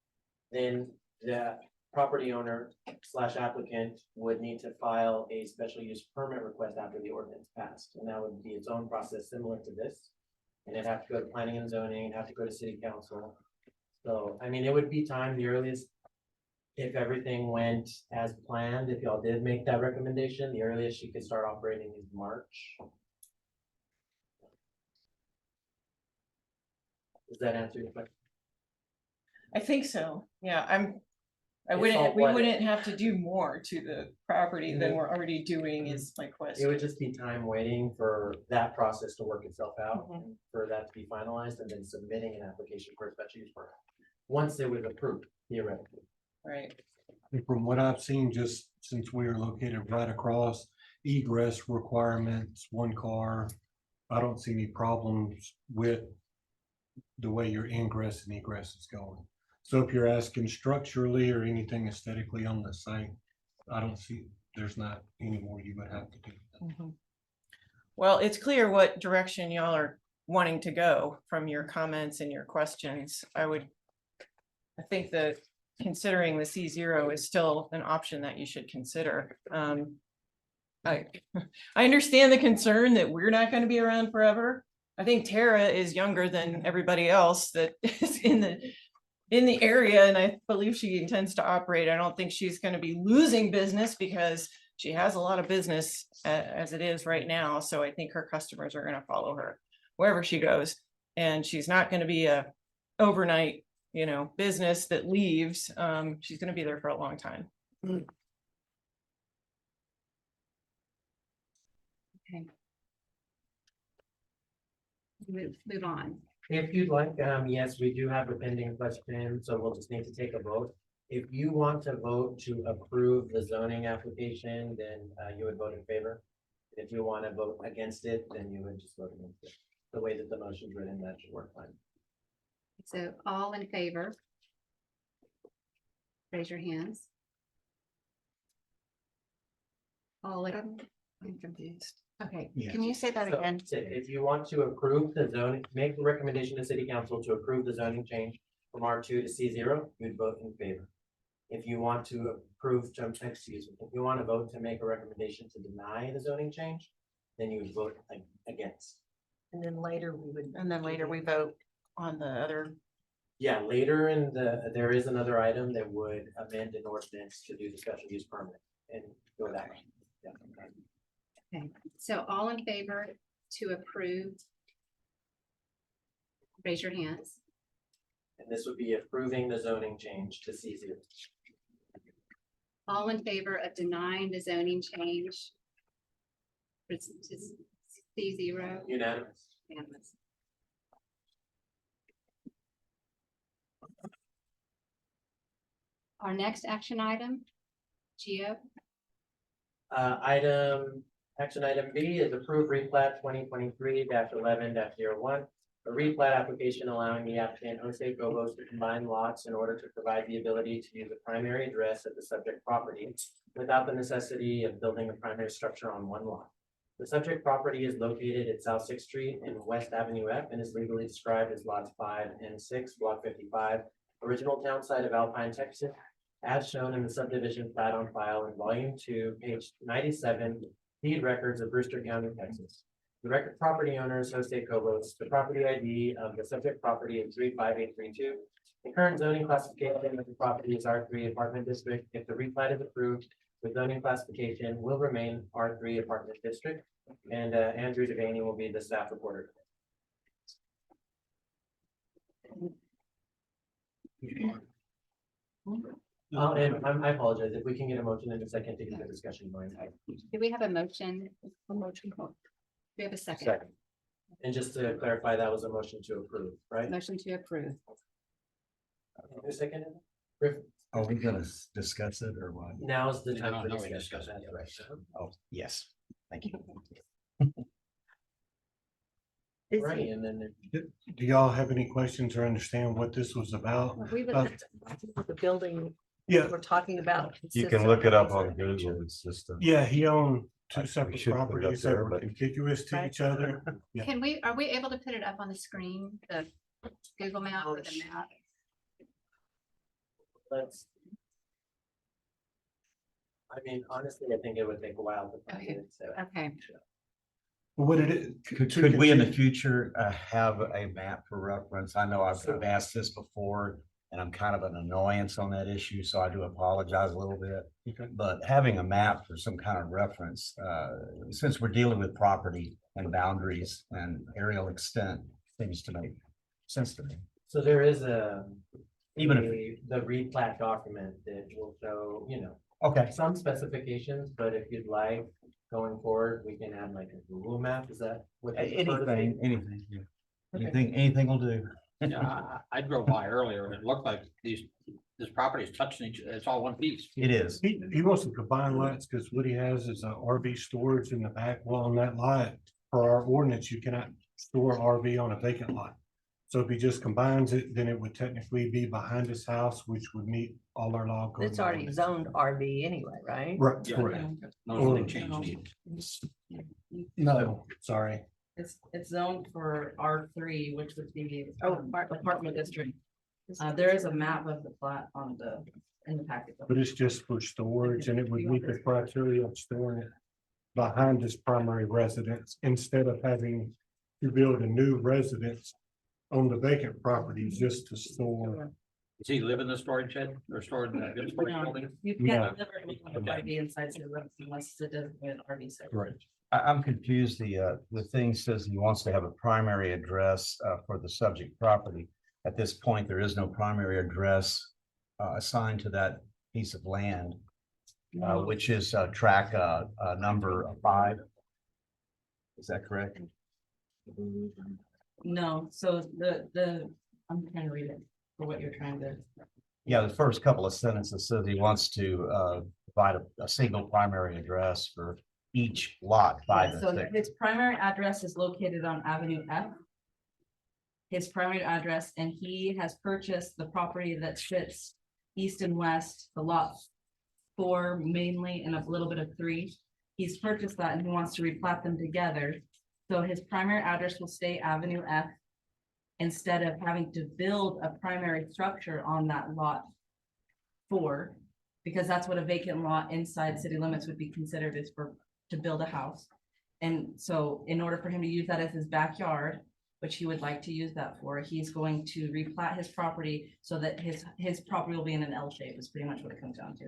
Speaker 5: then the property owner / applicant would need to file a special use permit request after the ordinance passed, and that would be its own process similar to this. And it'd have to go to planning and zoning, have to go to city council. So, I mean, it would be time, the earliest, if everything went as planned, if y'all did make that recommendation, the earliest she could start operating is March. Does that answer your question?
Speaker 3: I think so, yeah,
Speaker 5: It's all
Speaker 3: we
Speaker 5: what-
Speaker 3: wouldn't have to do more to the property than we're already doing is my
Speaker 5: It
Speaker 3: question.
Speaker 5: would just be time waiting for that process to work itself out,
Speaker 3: Mhm.
Speaker 5: and for that to be finalized, and then submitting an application for a special use permit. Once it was approved, theoretically.
Speaker 3: Right,
Speaker 6: And from what I've seen, just since we are located right across egress requirements, one car, I don't see any problems with the way your ingress and egress is going. So if you're asking structurally or anything aesthetically on the site, I don't see, there's not any more you would have to do.
Speaker 3: mhm. Well, it's clear what direction y'all are wanting to go from your comments and your questions. I think that considering the C0 is still an option that you should consider. I understand the concern that we're not gonna be around forever. I think Tara is younger than everybody else that is in the area, and I believe she intends to operate. I don't think she's gonna be losing business because she has a lot of business as it is right now, so I think her customers are gonna follow her wherever she goes. And she's not gonna be a overnight, business that leaves. She's gonna be there for a long time.
Speaker 1: Okay. Move on.
Speaker 5: If you'd like, yes, we do have a pending question, so we'll just need to take a vote. If you want to vote to approve the zoning application, then you would vote in favor. If you want to vote against it, then you would just vote against it. the way that the motion's written, that should work fine.
Speaker 1: So all in favor? Raise your hands. All in, I'm confused. Okay,
Speaker 7: Can
Speaker 1: you say that
Speaker 5: So, if you want to approve the zoning, make the recommendation to city council to approve the zoning change from R2 to C0, you'd vote in favor. If you want to approve, excuse me, if you want to vote to make a recommendation to deny the zoning change, then you would vote against.
Speaker 9: And then later we would.
Speaker 3: And then later we vote on the other.
Speaker 5: Yeah, later in there is another item that would amend an ordinance to do the special use permit and go that way. Yeah.
Speaker 1: Okay, so all in favor to approve? Raise your hands.
Speaker 5: And this would be approving the zoning change to C0.
Speaker 1: All in favor of denying the zoning change? To C0?
Speaker 5: Unanimous.
Speaker 1: Unanimous. Our next action item, Geo,
Speaker 5: Action item B is approve replat 2023-11-01. A replat application allowing the applicant Jose Gobos to combine lots in order to provide the ability to use a primary address of the subject property without the necessity of building a primary structure on one lot. The subject property is located at South Sixth Street and West Avenue F and is legally described as lots 5 and 6, block 55, original town site of Alpine, Texas, as shown in the subdivision plat on file in volume 2, page 97, deed records of Brewster County, Texas. The record property owner is Jose Cobos. The property ID of the subject property is 35832. The current zoning classification of the property is R3 apartment district. If the replat is approved, the zoning classification will remain R3 apartment district. And Andrew Devaney will be the staff reporter. And I apologize if we can get a motion in a second to get the discussion going.
Speaker 1: do we have a motion? A motion. Do we have a second?
Speaker 5: And just to clarify, that was a motion to approve, right?
Speaker 1: Motion to approve.
Speaker 5: Who seconded? Griff,
Speaker 10: Are we gonna discuss it or what?
Speaker 5: now's the time
Speaker 7: No,
Speaker 5: for
Speaker 7: no, we
Speaker 5: discussion.
Speaker 7: discuss it,
Speaker 5: Right.
Speaker 10: Oh, yes, thank you.
Speaker 9: Is
Speaker 5: Right,
Speaker 9: it-
Speaker 5: and then
Speaker 6: Do y'all have any questions or understand what this was about?
Speaker 1: We would,
Speaker 9: The building
Speaker 6: Yeah,
Speaker 9: we're talking about.
Speaker 10: You
Speaker 9: consists
Speaker 10: can
Speaker 9: of-
Speaker 10: look it up on Google, it's just a.
Speaker 6: yeah, he owned
Speaker 10: We
Speaker 6: two separate
Speaker 10: should put it up
Speaker 6: properties that
Speaker 10: there,
Speaker 6: were
Speaker 10: but-
Speaker 6: contiguous to each other. Yeah.
Speaker 1: can we, are we able to put it up on the screen, the Google map or the map?
Speaker 5: let's. I mean, honestly, I think it would take a while to find
Speaker 1: Okay.
Speaker 5: it, so.
Speaker 1: Okay,
Speaker 6: What it is.
Speaker 10: Could we in the future have a map for reference? I know I've asked this before and I'm kind of an annoyance on that issue, so I do apologize a little bit.
Speaker 6: Okay.
Speaker 10: But having a map for some kind of reference, since we're dealing with property and boundaries and aerial extent, seems to make sense to me.
Speaker 5: So there is
Speaker 10: Even
Speaker 5: the replat document that will show,
Speaker 10: Okay,
Speaker 5: some specifications, but if you'd like, going forward, we can add like a Google map, is that? what you prefer to see?
Speaker 10: anything, yeah.
Speaker 5: Okay.
Speaker 10: Anything will do.
Speaker 7: Yeah, I drove by earlier and it looked like this property is touching it's all one piece.
Speaker 10: It is.
Speaker 6: He wants to combine lots because what he has is a RV storage in the back wall on that lot. Per our ordinance, you cannot store an RV on a vacant lot. So if he just combines it, then it would technically be behind his house, which would meet all our law. code
Speaker 9: It's already
Speaker 6: requirements.
Speaker 9: zoned RV anyway, right?
Speaker 6: Right,
Speaker 7: Yeah.
Speaker 6: correct.
Speaker 7: No zoning change needed.
Speaker 6: No, sorry.
Speaker 8: It's zoned for R3, which would be
Speaker 9: Oh,
Speaker 8: apartment district. There is a map of the plat in the packet.
Speaker 6: But it's just for storage and it would meet the criteria of storing it behind his primary residence instead of having to build a new residence on the vacant property just to store.
Speaker 7: Does he live in the storage shed or stored in the building?
Speaker 8: You
Speaker 6: Yeah.
Speaker 8: can't live or RV inside city limits unless it's a designated RV site.
Speaker 6: Right.
Speaker 10: I'm confused. The thing says he wants to have a primary address for the subject property. At this point, there is no primary address assigned to that piece of land, which is track number 5. Is that correct?
Speaker 8: No, so I'm trying to read it for what you're trying to.
Speaker 10: Yeah, the first couple of sentences says he wants to provide a single primary address for each lot, five
Speaker 8: Yeah,
Speaker 10: and
Speaker 8: so
Speaker 10: six.
Speaker 8: his primary address is located on Avenue F. His primary address, and he has purchased the property that sits east and west, the lot 4 mainly and a little bit of 3. He's purchased that and he wants to replat them together. So his primary address will stay Avenue F instead of having to build a primary structure on that lot 4, because that's what a vacant lot inside city limits would be considered, is for, to build a house. And so in order for him to use that as his backyard, which he would like to use that for, he's going to replat his property so that his property will be in an L shape, is pretty much what it comes down to.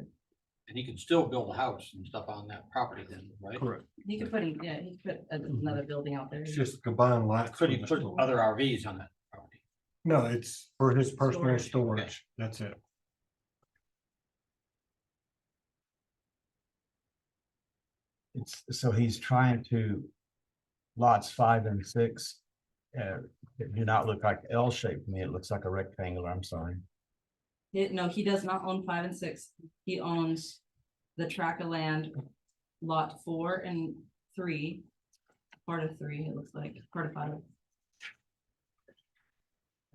Speaker 7: And he can still build a house and stuff on that property then, right?
Speaker 6: Correct.
Speaker 8: He could put, yeah, he could put another building out there.
Speaker 6: It's just combined lots.
Speaker 7: Could he
Speaker 6: for the
Speaker 7: put
Speaker 6: storage.
Speaker 7: other RVs on that property?
Speaker 6: No, it's for his personal
Speaker 8: Storage.
Speaker 6: storage. That's it.
Speaker 10: It's, so he's trying to, lots 5 and 6. Do not look like L shape to me. It looks like a rectangular. I'm sorry.
Speaker 8: No, he does not own 5 and 6. He owns the tract of land, lot 4 and 3. Part of 3, it looks like, part of 5.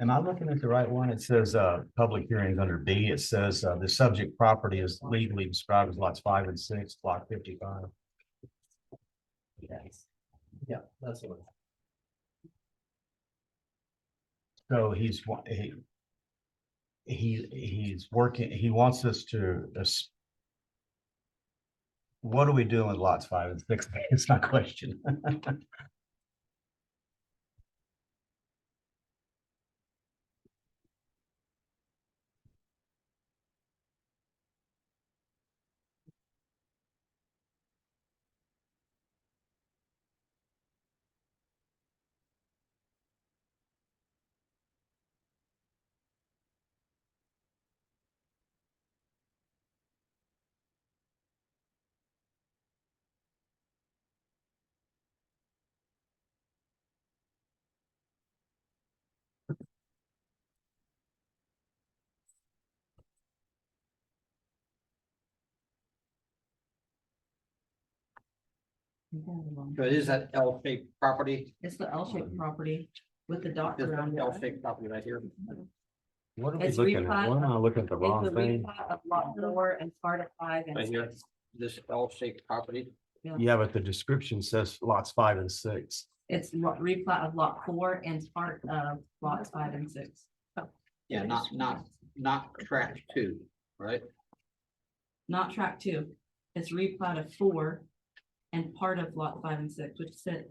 Speaker 10: Am I looking at the right one? It says, public hearings under B. It says, the subject property is legally described as lots 5 and 6, block 55.
Speaker 5: Yes. Yeah, that's what.
Speaker 10: So he's working, he wants us to, what are we doing with lots 5 and 6? It's my question.
Speaker 7: So it is that L-shaped property,
Speaker 8: It's the L-shaped property with the dots
Speaker 7: this
Speaker 8: around it.
Speaker 7: L-shaped property right here.
Speaker 10: What are we
Speaker 8: It's
Speaker 10: looking at?
Speaker 8: replat-
Speaker 10: Why am I looking at the
Speaker 8: It's
Speaker 10: wrong
Speaker 8: the
Speaker 10: thing?
Speaker 8: replat of lot 4 and part of 5
Speaker 7: Right
Speaker 8: and
Speaker 7: here.
Speaker 8: 6.
Speaker 7: This L-shaped property.
Speaker 10: Yeah, but the description says lots 5 and 6.
Speaker 8: It's replat of lot 4 and part of lots 5 and 6.
Speaker 7: Yeah, not tract 2, right?
Speaker 8: Not track 2. It's replat of 4 and part of lot 5 and 6, which sit,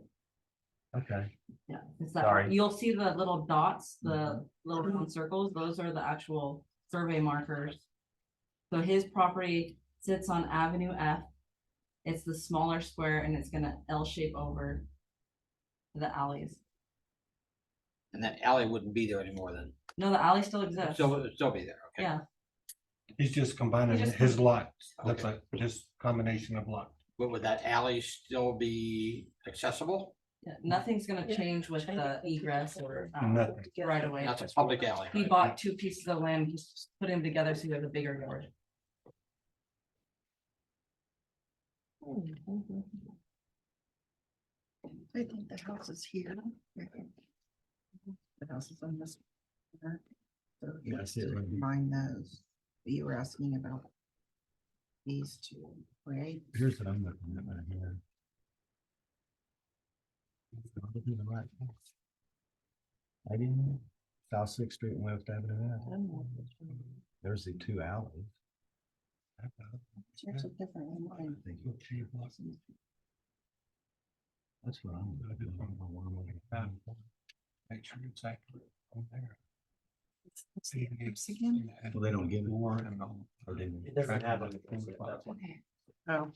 Speaker 10: Okay.
Speaker 8: yeah, it's that,
Speaker 10: Sorry.
Speaker 8: you'll see the little dots, the little round circles, those are the actual survey markers. So his property sits on Avenue F. It's the smaller square and it's gonna L shape over the alleys.
Speaker 7: And that alley wouldn't be there anymore then.
Speaker 8: No, the alley still exists.
Speaker 7: So it'd still be there, okay?
Speaker 8: Yeah,
Speaker 6: He's just combining
Speaker 8: He just-
Speaker 6: his lots.
Speaker 7: Okay.
Speaker 6: That's like just combination of lots.
Speaker 7: But would that alley still be accessible?
Speaker 8: yeah, nothing's gonna change with the egress or
Speaker 6: Nothing.
Speaker 8: right away.
Speaker 7: That's a public alley.
Speaker 8: He
Speaker 7: right?
Speaker 8: bought 2 pieces of land, he's put them together so he has a bigger yard.
Speaker 9: I think the house is here. The house is on this. corner. So if you
Speaker 10: Yeah, I see it right here.
Speaker 9: Mind those, you were asking about these two, right?
Speaker 10: Here's what I'm looking at right here. Am I looking at the right place? I didn't know. South Sixth Street and West Avenue. There's the 2 alleys.
Speaker 9: It's actually different than mine.
Speaker 10: That's what I'm.
Speaker 6: Make sure it's accurate on there.
Speaker 10: Well, they don't give it.
Speaker 6: More and all.
Speaker 10: Or didn't.
Speaker 5: It doesn't have it.
Speaker 1: Okay.
Speaker 9: Oh.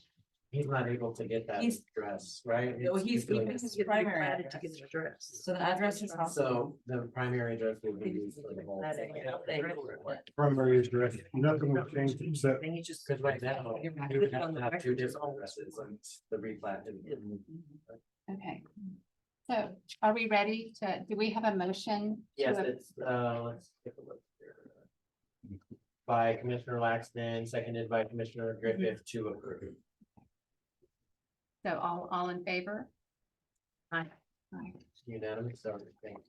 Speaker 5: He's not able to get that
Speaker 8: He's-
Speaker 5: address, right?
Speaker 8: Well, he's
Speaker 5: doing
Speaker 8: keeping
Speaker 5: this.
Speaker 8: his primary
Speaker 9: Added to get
Speaker 8: address.
Speaker 9: an address.
Speaker 8: So the address is also.
Speaker 5: So the primary address will be used for the whole thing.
Speaker 6: Primary address, nothing will change except
Speaker 9: Then you just.
Speaker 5: Because right now, you would have to have 2 different addresses and the replat.
Speaker 1: Okay. So are we ready to, do we have a motion?
Speaker 5: Yes,
Speaker 1: to-
Speaker 5: it's, let's take a look here. By Commissioner Laxton, seconded by Commissioner Griffith to approve.
Speaker 1: So all in favor?
Speaker 9: Aye.
Speaker 1: Aye.
Speaker 5: Unanimous, so thank you.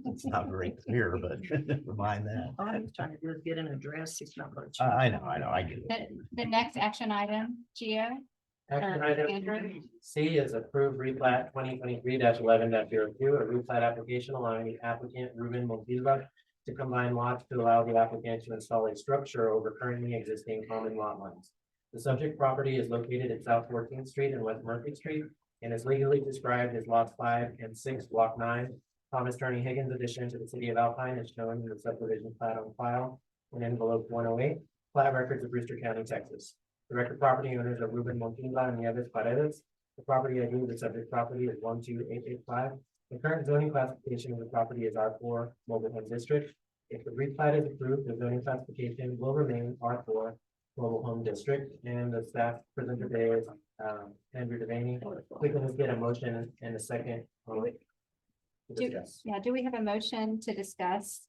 Speaker 10: It's not very clear, but never mind that.
Speaker 9: All I'm trying to do is get an address. It's not much.
Speaker 10: I know, I get it.
Speaker 1: The next action item, Gio?
Speaker 5: Action
Speaker 1: Or
Speaker 5: item
Speaker 1: Andrew?
Speaker 5: C is approved replat 2023-11-02, a replat application allowing the applicant Ruben Montilva to combine lots to allow the applicant to install a structure over currently existing common lot lines. The subject property is located at South 14th Street and West Murphy Street and is legally described as lots 5 and 6, block 9. Thomas Turney Higgins addition to the city of Alpine is shown in the subdivision plat on file in envelope 108, plat records of Brewster County, Texas. The record property owners are Ruben Montilva and Nieves Paredes. The property ID of the subject property is 12885. The current zoning classification of the property is R4 Mobile Home District. If the replat is approved, the zoning classification will remain R4 Mobile Home District, and the staff presenter today is Andrew Devaney. We can just get a motion and a second. To discuss.
Speaker 1: Yeah, do we have a motion to discuss?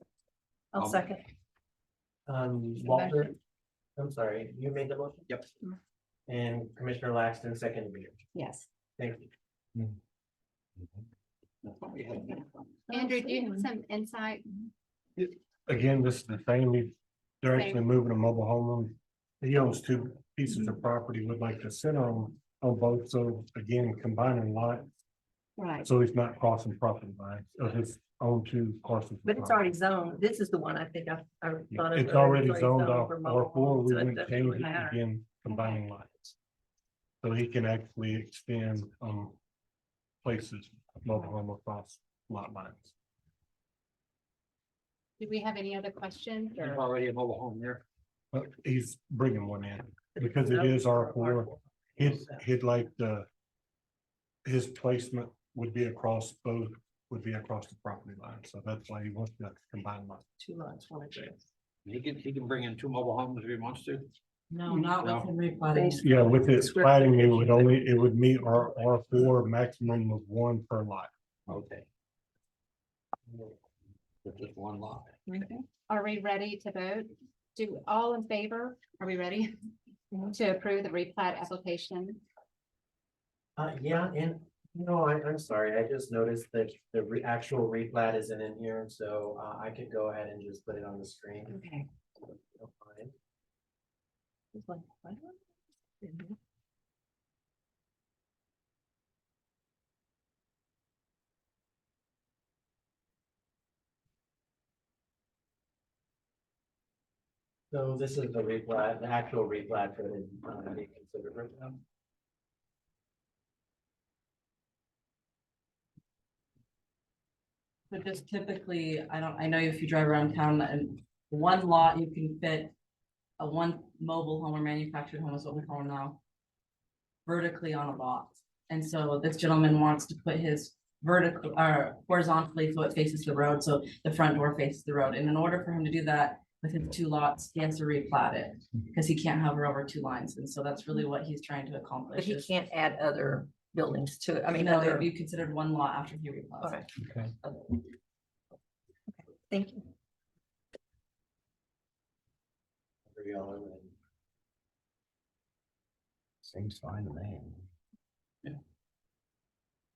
Speaker 9: I'll second.
Speaker 5: Walter, I'm sorry, you made the motion?
Speaker 7: Yep.
Speaker 5: And Commissioner Laxton seconded it.
Speaker 1: Yes.
Speaker 5: Thank you.
Speaker 7: That's what we had.
Speaker 1: Andrew, do you have some insight?
Speaker 6: Again, this is the same, they're actually moving a mobile home. He owns two pieces of property, would like to center on both, so again, combining lots.
Speaker 1: Right.
Speaker 6: So he's not crossing property lines of his own two parcels. of
Speaker 9: But it's
Speaker 6: property.
Speaker 9: already zoned. This is the one I think I thought.
Speaker 6: It's already zoned off
Speaker 9: for mobile
Speaker 6: R4,
Speaker 9: homes,
Speaker 6: we
Speaker 9: so it
Speaker 6: wouldn't
Speaker 9: doesn't
Speaker 6: change
Speaker 9: really
Speaker 6: it
Speaker 9: matter.
Speaker 6: again, combining lots. So he can actually extend places, mobile home across lot lines.
Speaker 1: Do we have any other questions
Speaker 7: There's
Speaker 1: or?
Speaker 7: already a mobile home there.
Speaker 6: But he's bringing one in because it is R4. He'd like his placement would be across both, would be across the property line. So that's why he wants to combine lots.
Speaker 9: Two lots, one address.
Speaker 7: He can bring in two mobile homes if he wants to.
Speaker 8: No, not
Speaker 7: No.
Speaker 8: with him replatting.
Speaker 6: Yeah, with it splitting, it would meet our R4 maximum of one per lot.
Speaker 7: Okay. With just one lot.
Speaker 1: Are we ready to vote? Do all in favor? Are we ready to approve the replat application?
Speaker 5: Yeah, and I'm sorry, I just noticed that the actual replat isn't in here, so I could go ahead and just put it on the screen.
Speaker 1: Okay.
Speaker 5: Fine.
Speaker 9: It's like, what? Mhm.
Speaker 5: So this is the replat, the actual replat that is being considered right now.
Speaker 8: But just typically, I know if you drive around town and one lot, you can fit a one mobile home or manufactured home is what we call them now. Vertically on a lot. And so this gentleman wants to put his vertical or horizontally so it faces the road. So the front door faces the road. And in order for him to do that with his two lots, he has to replat it because he can't hover over two lines. And so that's really what he's trying to accomplish.
Speaker 9: But he
Speaker 8: is-
Speaker 9: can't add other buildings to it. I mean,
Speaker 8: No,
Speaker 9: other.
Speaker 8: it'd be considered one lot after he replats.
Speaker 9: Okay.
Speaker 6: Okay.
Speaker 9: Okay. Thank you.
Speaker 5: For y'all, and then-
Speaker 10: Seems fine to me.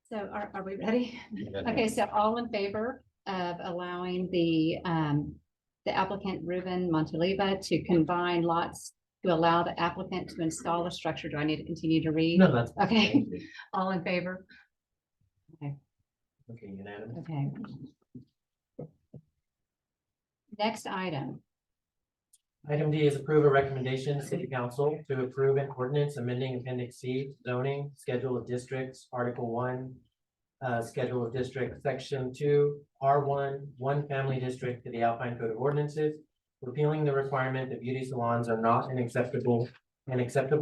Speaker 1: So are we ready? Okay, so all in favor of allowing the applicant Ruben Montaliva to combine lots to allow the applicant to install a structure? Do I need to continue to read?
Speaker 5: No, that's.
Speaker 1: Okay.
Speaker 5: thank you.
Speaker 1: All in favor?
Speaker 5: Okay, unanimous.
Speaker 1: Okay. Next item.
Speaker 5: Item D is approve a recommendation to City Council to approve an ordinance amending Appendix C zoning, schedule of districts, Article 1, schedule of districts, Section 2, R1, one family district to the Alpine Code of Ordinances, repealing the requirement that beauty salons are not an acceptable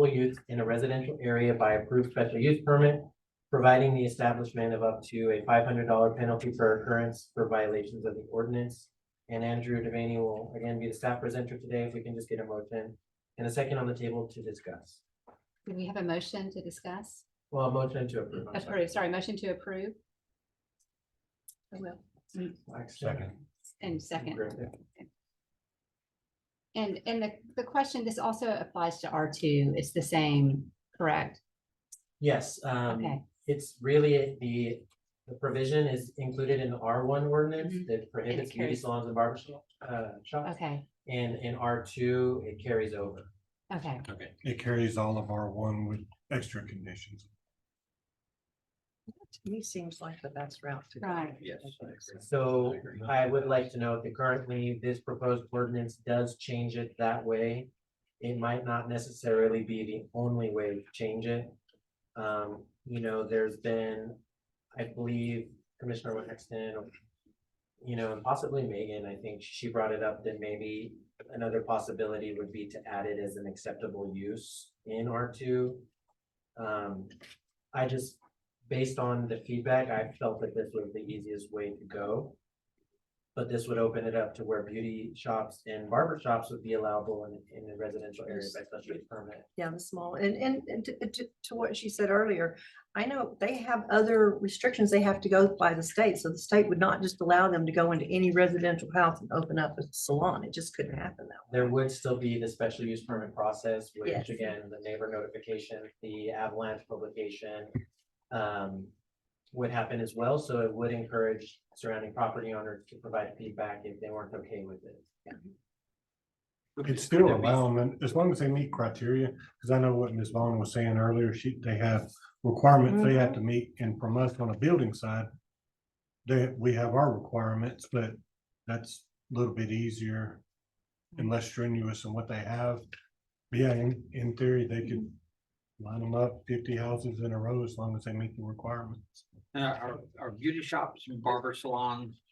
Speaker 5: use in a residential area by approved special use permit, providing the establishment of up to a $500 penalty per occurrence for violations of the ordinance. And Andrew Devaney will again be the staff presenter today. If we can just get a motion and a second on the table to discuss.
Speaker 1: Do we have a motion to discuss?
Speaker 5: Well, a motion to approve. I'm sorry.
Speaker 1: Approve, sorry, motion to approve. I will.
Speaker 10: Second.
Speaker 1: And second.
Speaker 5: Great.
Speaker 1: And the question, this also applies to R2. It's the same, correct?
Speaker 5: Yes,
Speaker 1: Okay.
Speaker 5: it's really the provision is included in the R1 ordinance
Speaker 1: Mhm.
Speaker 5: that prohibits beauty
Speaker 1: carries-
Speaker 5: salons and barber shops.
Speaker 1: Okay,
Speaker 5: And in R2, it carries over.
Speaker 1: okay.
Speaker 7: Okay.
Speaker 6: It carries all of our one with extra conditions.
Speaker 9: To me, seems like the best route to go.
Speaker 1: Right.
Speaker 7: Yes. I agree.
Speaker 5: So I would like to note that currently this proposed ordinance does change it that way. It might not necessarily be the only way to change it. You know, there's been, I believe Commissioner Wexton, you know, and possibly Megan, I think she brought it up that maybe another possibility would be to add it as an acceptable use in R2. I just, based on the feedback, I felt that this was the easiest way to go. But this would open it up to where beauty shops and barber shops would be allowable in the residential area by special use permit.
Speaker 9: Yeah, the small, and to what she said earlier, I know they have other restrictions they have to go by the state, so the state would not just allow them to go into any residential house and open up a salon, it just couldn't happen that way.
Speaker 5: There would still be the special use permit process, which
Speaker 9: Yes.
Speaker 5: again, the neighbor notification, the avalanche publication. Would happen as well, so it would encourage surrounding property owners to provide feedback if they weren't okay with it.
Speaker 6: It's still allowing them, as long as they meet criteria, because I know what Ms. Vaughn was saying earlier, they have requirements they have to meet, and from us on a building side. We have our requirements, but that's a little bit easier and less strenuous than what they have. But yeah, in theory, they could line them up 50 houses in a row as long as they meet the requirements.
Speaker 7: Are beauty shops and barber salons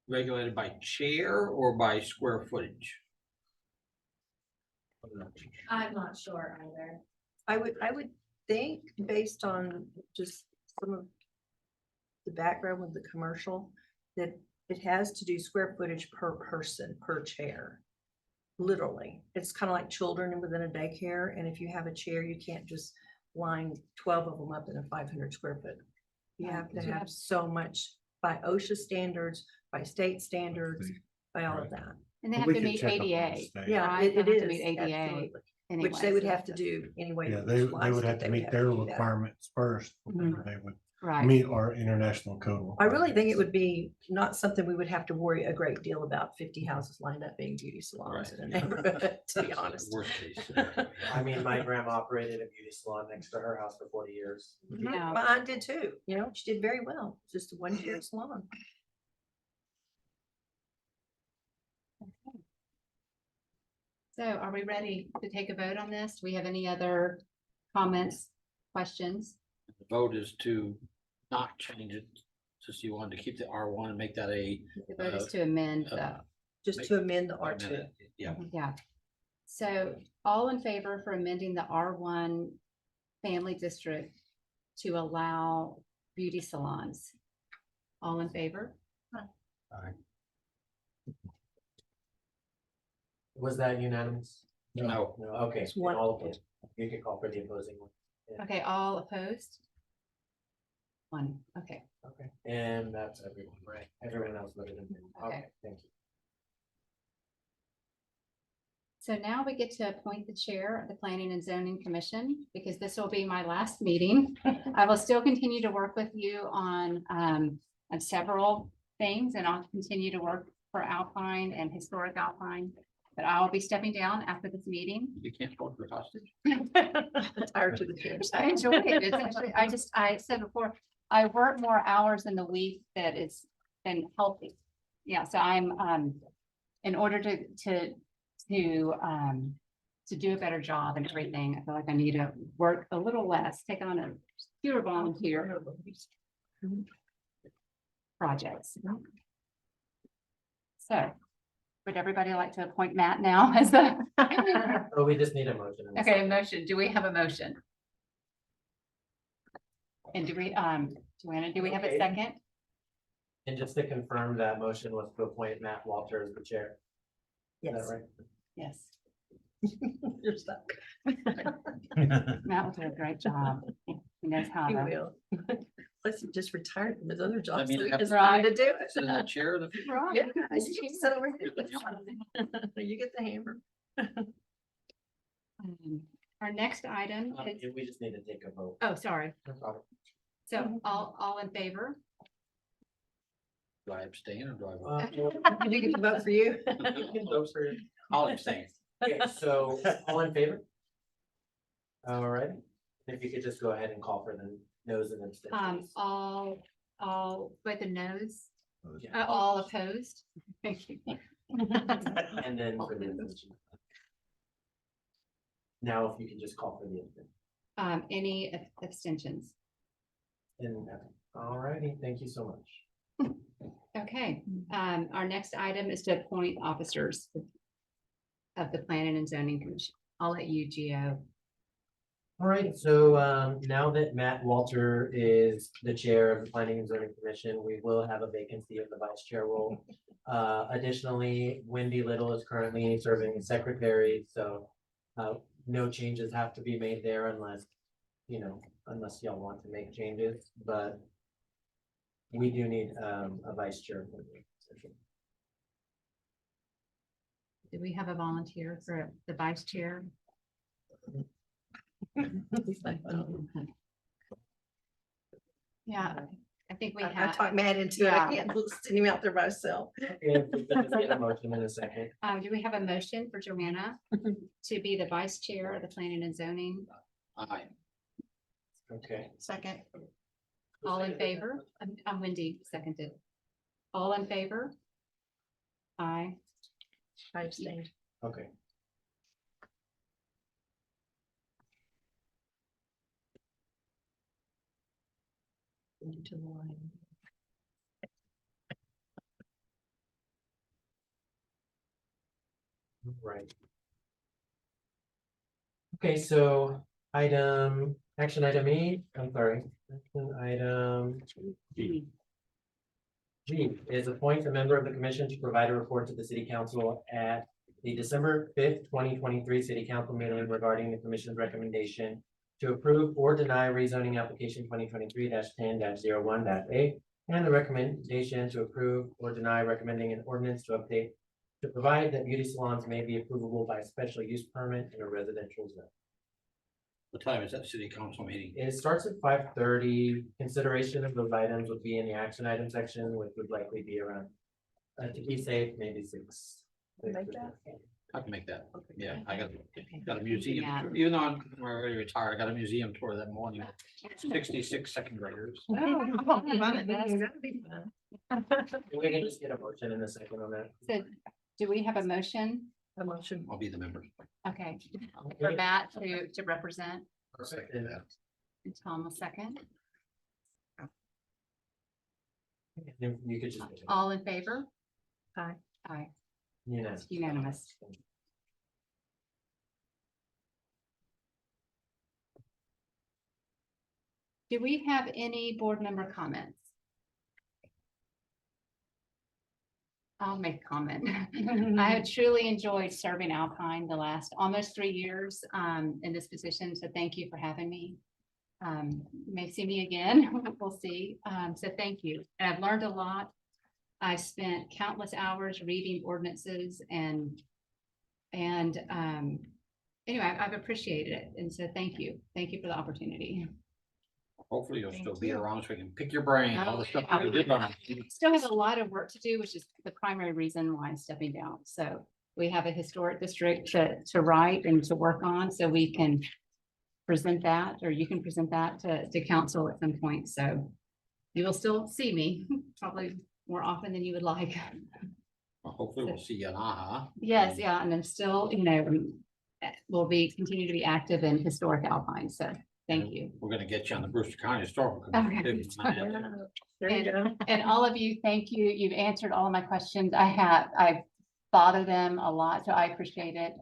Speaker 7: regulated by chair or by square footage?
Speaker 2: I'm not sure either.
Speaker 9: I would think, based on just some of the background with the commercial, that it has to do square footage per person, per chair. Literally, it's kind of like children within a daycare, and if you have a chair, you can't just line 12 of them up in a 500 square foot. You
Speaker 1: Right,
Speaker 9: have to
Speaker 1: 'cause you
Speaker 9: have so much by OSHA standards, by state standards, by all of that.
Speaker 1: And they
Speaker 6: But
Speaker 1: have
Speaker 6: we
Speaker 1: to
Speaker 6: could
Speaker 1: meet
Speaker 6: check up on the
Speaker 1: ADA.
Speaker 6: state.
Speaker 9: Yeah,
Speaker 1: Right,
Speaker 9: it
Speaker 1: they'll
Speaker 9: is,
Speaker 1: have to meet ADA
Speaker 9: absolutely,
Speaker 1: anyway.
Speaker 9: which they would
Speaker 1: so
Speaker 9: have to
Speaker 1: that's-
Speaker 9: do anyway.
Speaker 6: Yeah,
Speaker 9: with
Speaker 6: they
Speaker 9: each
Speaker 6: would
Speaker 9: license,
Speaker 6: have to
Speaker 9: they
Speaker 6: meet
Speaker 9: have
Speaker 6: their
Speaker 9: do that.
Speaker 6: requirements first, before
Speaker 1: Mhm.
Speaker 6: they would
Speaker 1: Right.
Speaker 6: meet our international code.
Speaker 9: I really think it
Speaker 6: requirements.
Speaker 9: would be not something we would have to worry a great deal about 50 houses lined up being beauty salons in a neighborhood, to be honest.
Speaker 7: Worst case scenario.
Speaker 5: I mean, my grandma operated a beauty salon next to her house for 40 years.
Speaker 9: Mhm.
Speaker 1: Yeah.
Speaker 9: Mine did too, you know, she did very well, just a one-chair salon.
Speaker 1: So are we ready to take a vote on this? Do we have any other comments, questions?
Speaker 7: The vote is to not change it, just you wanted to keep the R1 and make that a.
Speaker 1: The vote is to amend the,
Speaker 9: Just to amend the R2.
Speaker 7: Yeah,
Speaker 1: yeah. So all in favor for amending the R1 family district to allow beauty salons? All in favor?
Speaker 5: Was that unanimous?
Speaker 7: no,
Speaker 5: No, okay,
Speaker 9: It's one.
Speaker 5: all opposed. You could call for the opposing one. Yeah.
Speaker 1: Okay, all opposed? One, okay.
Speaker 5: Okay, and that's everyone, right? Everyone else voted in favor.
Speaker 1: Okay.
Speaker 5: Okay, thank you.
Speaker 1: So now we get to appoint the chair of the Planning and Zoning Commission, because this will be my last meeting. I will still continue to work with you on several things, and I'll continue to work for Alpine and Historic Alpine. But I'll be stepping down after this meeting.
Speaker 7: you can't hold for hostage.
Speaker 9: Tired to the chairs.
Speaker 1: I enjoy it. It's actually, I said before, I work more hours in the week that is been healthy. Yeah, so I'm, in order to do a better job and everything, I feel like I need to work a little less, take on a fewer volunteer projects. So, would everybody like to appoint Matt now as the?
Speaker 5: Oh, we just need a motion. and a
Speaker 1: Okay, a
Speaker 5: second.
Speaker 1: motion. Do we have a motion? And do we, Joanna, do we have a
Speaker 5: Okay.
Speaker 1: second?
Speaker 5: And just to confirm, that motion was to appoint Matt Walter as the chair. Is that
Speaker 9: Yes.
Speaker 5: right?
Speaker 1: Yes.
Speaker 9: You're stuck.
Speaker 1: Matt will do a great job. He knows how
Speaker 9: He
Speaker 1: to.
Speaker 9: will. Plus, he just retired from his other job,
Speaker 7: mean,
Speaker 9: so he
Speaker 7: have-
Speaker 9: has time to do
Speaker 7: Sit in the chair of the.
Speaker 1: Right.
Speaker 9: it. Yeah, you can sit over here. You get the hammer.
Speaker 1: Um, Our next item is,
Speaker 5: We just need to take a vote.
Speaker 1: oh, sorry.
Speaker 5: No problem.
Speaker 1: So all in favor?
Speaker 7: Do I abstain or do I vote?
Speaker 9: You get to vote for you.
Speaker 5: You can vote for it.
Speaker 7: I'll abstain.
Speaker 5: Okay, so all in favor? All right, if you could just go ahead and call for the no's and abstentions.
Speaker 1: All, with the noes,
Speaker 5: Yeah.
Speaker 1: all opposed? Thank you.
Speaker 5: And then for the abstention. Now, if you can just call for the abstention.
Speaker 1: Any abstentions?
Speaker 5: And, all righty, thank you so much.
Speaker 1: Okay, our next item is to appoint officers of the Planning and Zoning Commission. I'll let you, Gio.
Speaker 5: All right, so now that Matt Walter is the chair of the Planning and Zoning Commission, we will have a vacancy of the vice chair role. Additionally, Wendy Little is currently serving as secretary, so no changes have to be made there unless, unless y'all want to make changes, but we do need a vice chair for the position.
Speaker 1: Do we have a volunteer for the vice chair? Yeah, I think we
Speaker 9: I
Speaker 1: have.
Speaker 9: talked Matt into it. I
Speaker 1: Yeah.
Speaker 9: can't send him out there by himself.
Speaker 5: Okay, if we could just get a motion in a second.
Speaker 1: Do we have a motion for Joanna to be the vice chair of the Planning and Zoning?
Speaker 7: Aye.
Speaker 5: Okay.
Speaker 3: Second.
Speaker 1: All in favor? I'm Wendy, seconded. All in favor? Aye.
Speaker 9: I abstained.
Speaker 5: Okay.
Speaker 9: To the line.
Speaker 5: Right. Okay, so action item E, I'm sorry, action item G. G is appoint a member of the commission to provide a report to the city council at the December 5th, 2023 city council meeting regarding the commission's recommendation to approve or deny rezoning application 2023-10-01-A and the recommendation to approve or deny recommending an ordinance to update to provide that beauty salons may be approvable by special use permit in a residential zone.
Speaker 7: What time is that city council meeting?
Speaker 5: It starts at 5:30. Consideration of those items would be in the action item section, which would likely be around, to be safe, maybe 6.
Speaker 9: Make that?
Speaker 7: I can make that. Yeah, I got a museum,
Speaker 1: Yeah.
Speaker 7: tour. Even though I'm already retired, I got a museum tour that morning. 66 second graders.
Speaker 9: That'd be fun.
Speaker 5: We can just get a motion in a second on that.
Speaker 1: So do we have a motion?
Speaker 9: A motion.
Speaker 7: I'll be the member.
Speaker 1: Okay, for Matt to represent,
Speaker 7: Perfect.
Speaker 1: and Tom will second.
Speaker 5: Then you could just.
Speaker 1: All in favor?
Speaker 9: Aye.
Speaker 1: Aye.
Speaker 5: Unanimous.
Speaker 1: Unanimous. Do we have any board member comments? I'll make a comment. I have truly enjoyed serving Alpine the last almost 3 years in this position, so thank you for having me. You may see me again, we'll see. So thank you. And I've learned a lot. I've spent countless hours reading ordinances and anyway, I've appreciated it. And so thank you. Thank you for the opportunity.
Speaker 7: Hopefully you'll still
Speaker 9: Thank
Speaker 7: be
Speaker 9: you.
Speaker 7: around so we can pick your brain, all the stuff
Speaker 1: Oh,
Speaker 7: you did on.
Speaker 1: Still have a lot of work to do, which is the primary reason why I'm stepping down. So we have a historic district to write and to work on, so we can present that, or you can present that to council at some point. So you will still see me probably more often than you would like.
Speaker 7: Well, hopefully we'll see you in AHA.
Speaker 1: Yes, yeah, and I'm still, will continue to be active in historic Alpine. So thank you.
Speaker 7: We're gonna get you on the Brewster County Historical.
Speaker 1: Okay.
Speaker 7: Commission.
Speaker 9: There you go.
Speaker 1: And all of you, thank you. You've answered all of my questions. I've thought of them a lot, so I appreciate it.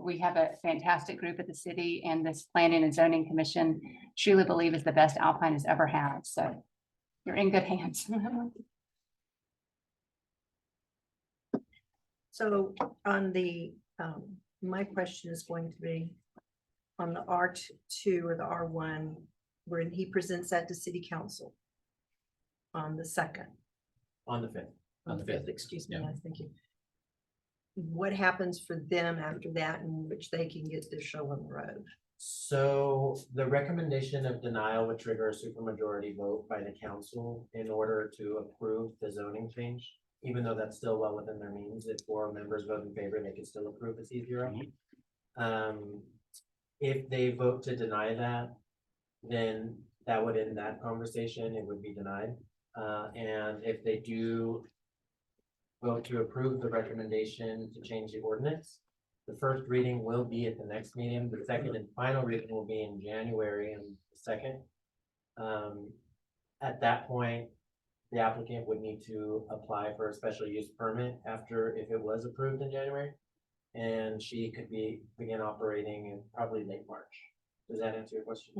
Speaker 1: We have a fantastic group at the city, and this Planning and Zoning Commission truly believe is the best Alpine has ever had. So you're in good hands.
Speaker 9: So on the, my question is going to be on the R2 or the R1, when he presents that to city council on the 2nd.
Speaker 5: On the 5th.
Speaker 7: On the 5th,
Speaker 9: Excuse me,
Speaker 7: yeah.
Speaker 9: yes, thank you. what happens for them after that in which they can get their show on the road?
Speaker 5: So the recommendation of denial would trigger a supermajority vote by the council in order to approve the zoning change. Even though that's still well within their means, if 4 members vote in favor, they can still approve a C0. If they vote to deny that, then that would end that conversation, it would be denied. And if they do vote to approve the recommendation to change the ordinance, the first reading will be at the next meeting, the second and final reading will be in January and the 2nd. At that point, the applicant would need to apply for a special use permit after, if it was approved in January. And she could begin operating in probably late March. Does that answer your question?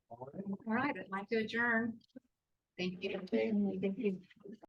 Speaker 1: All right, I'd like to adjourn. Thank you.
Speaker 5: Okay.
Speaker 9: Thank you.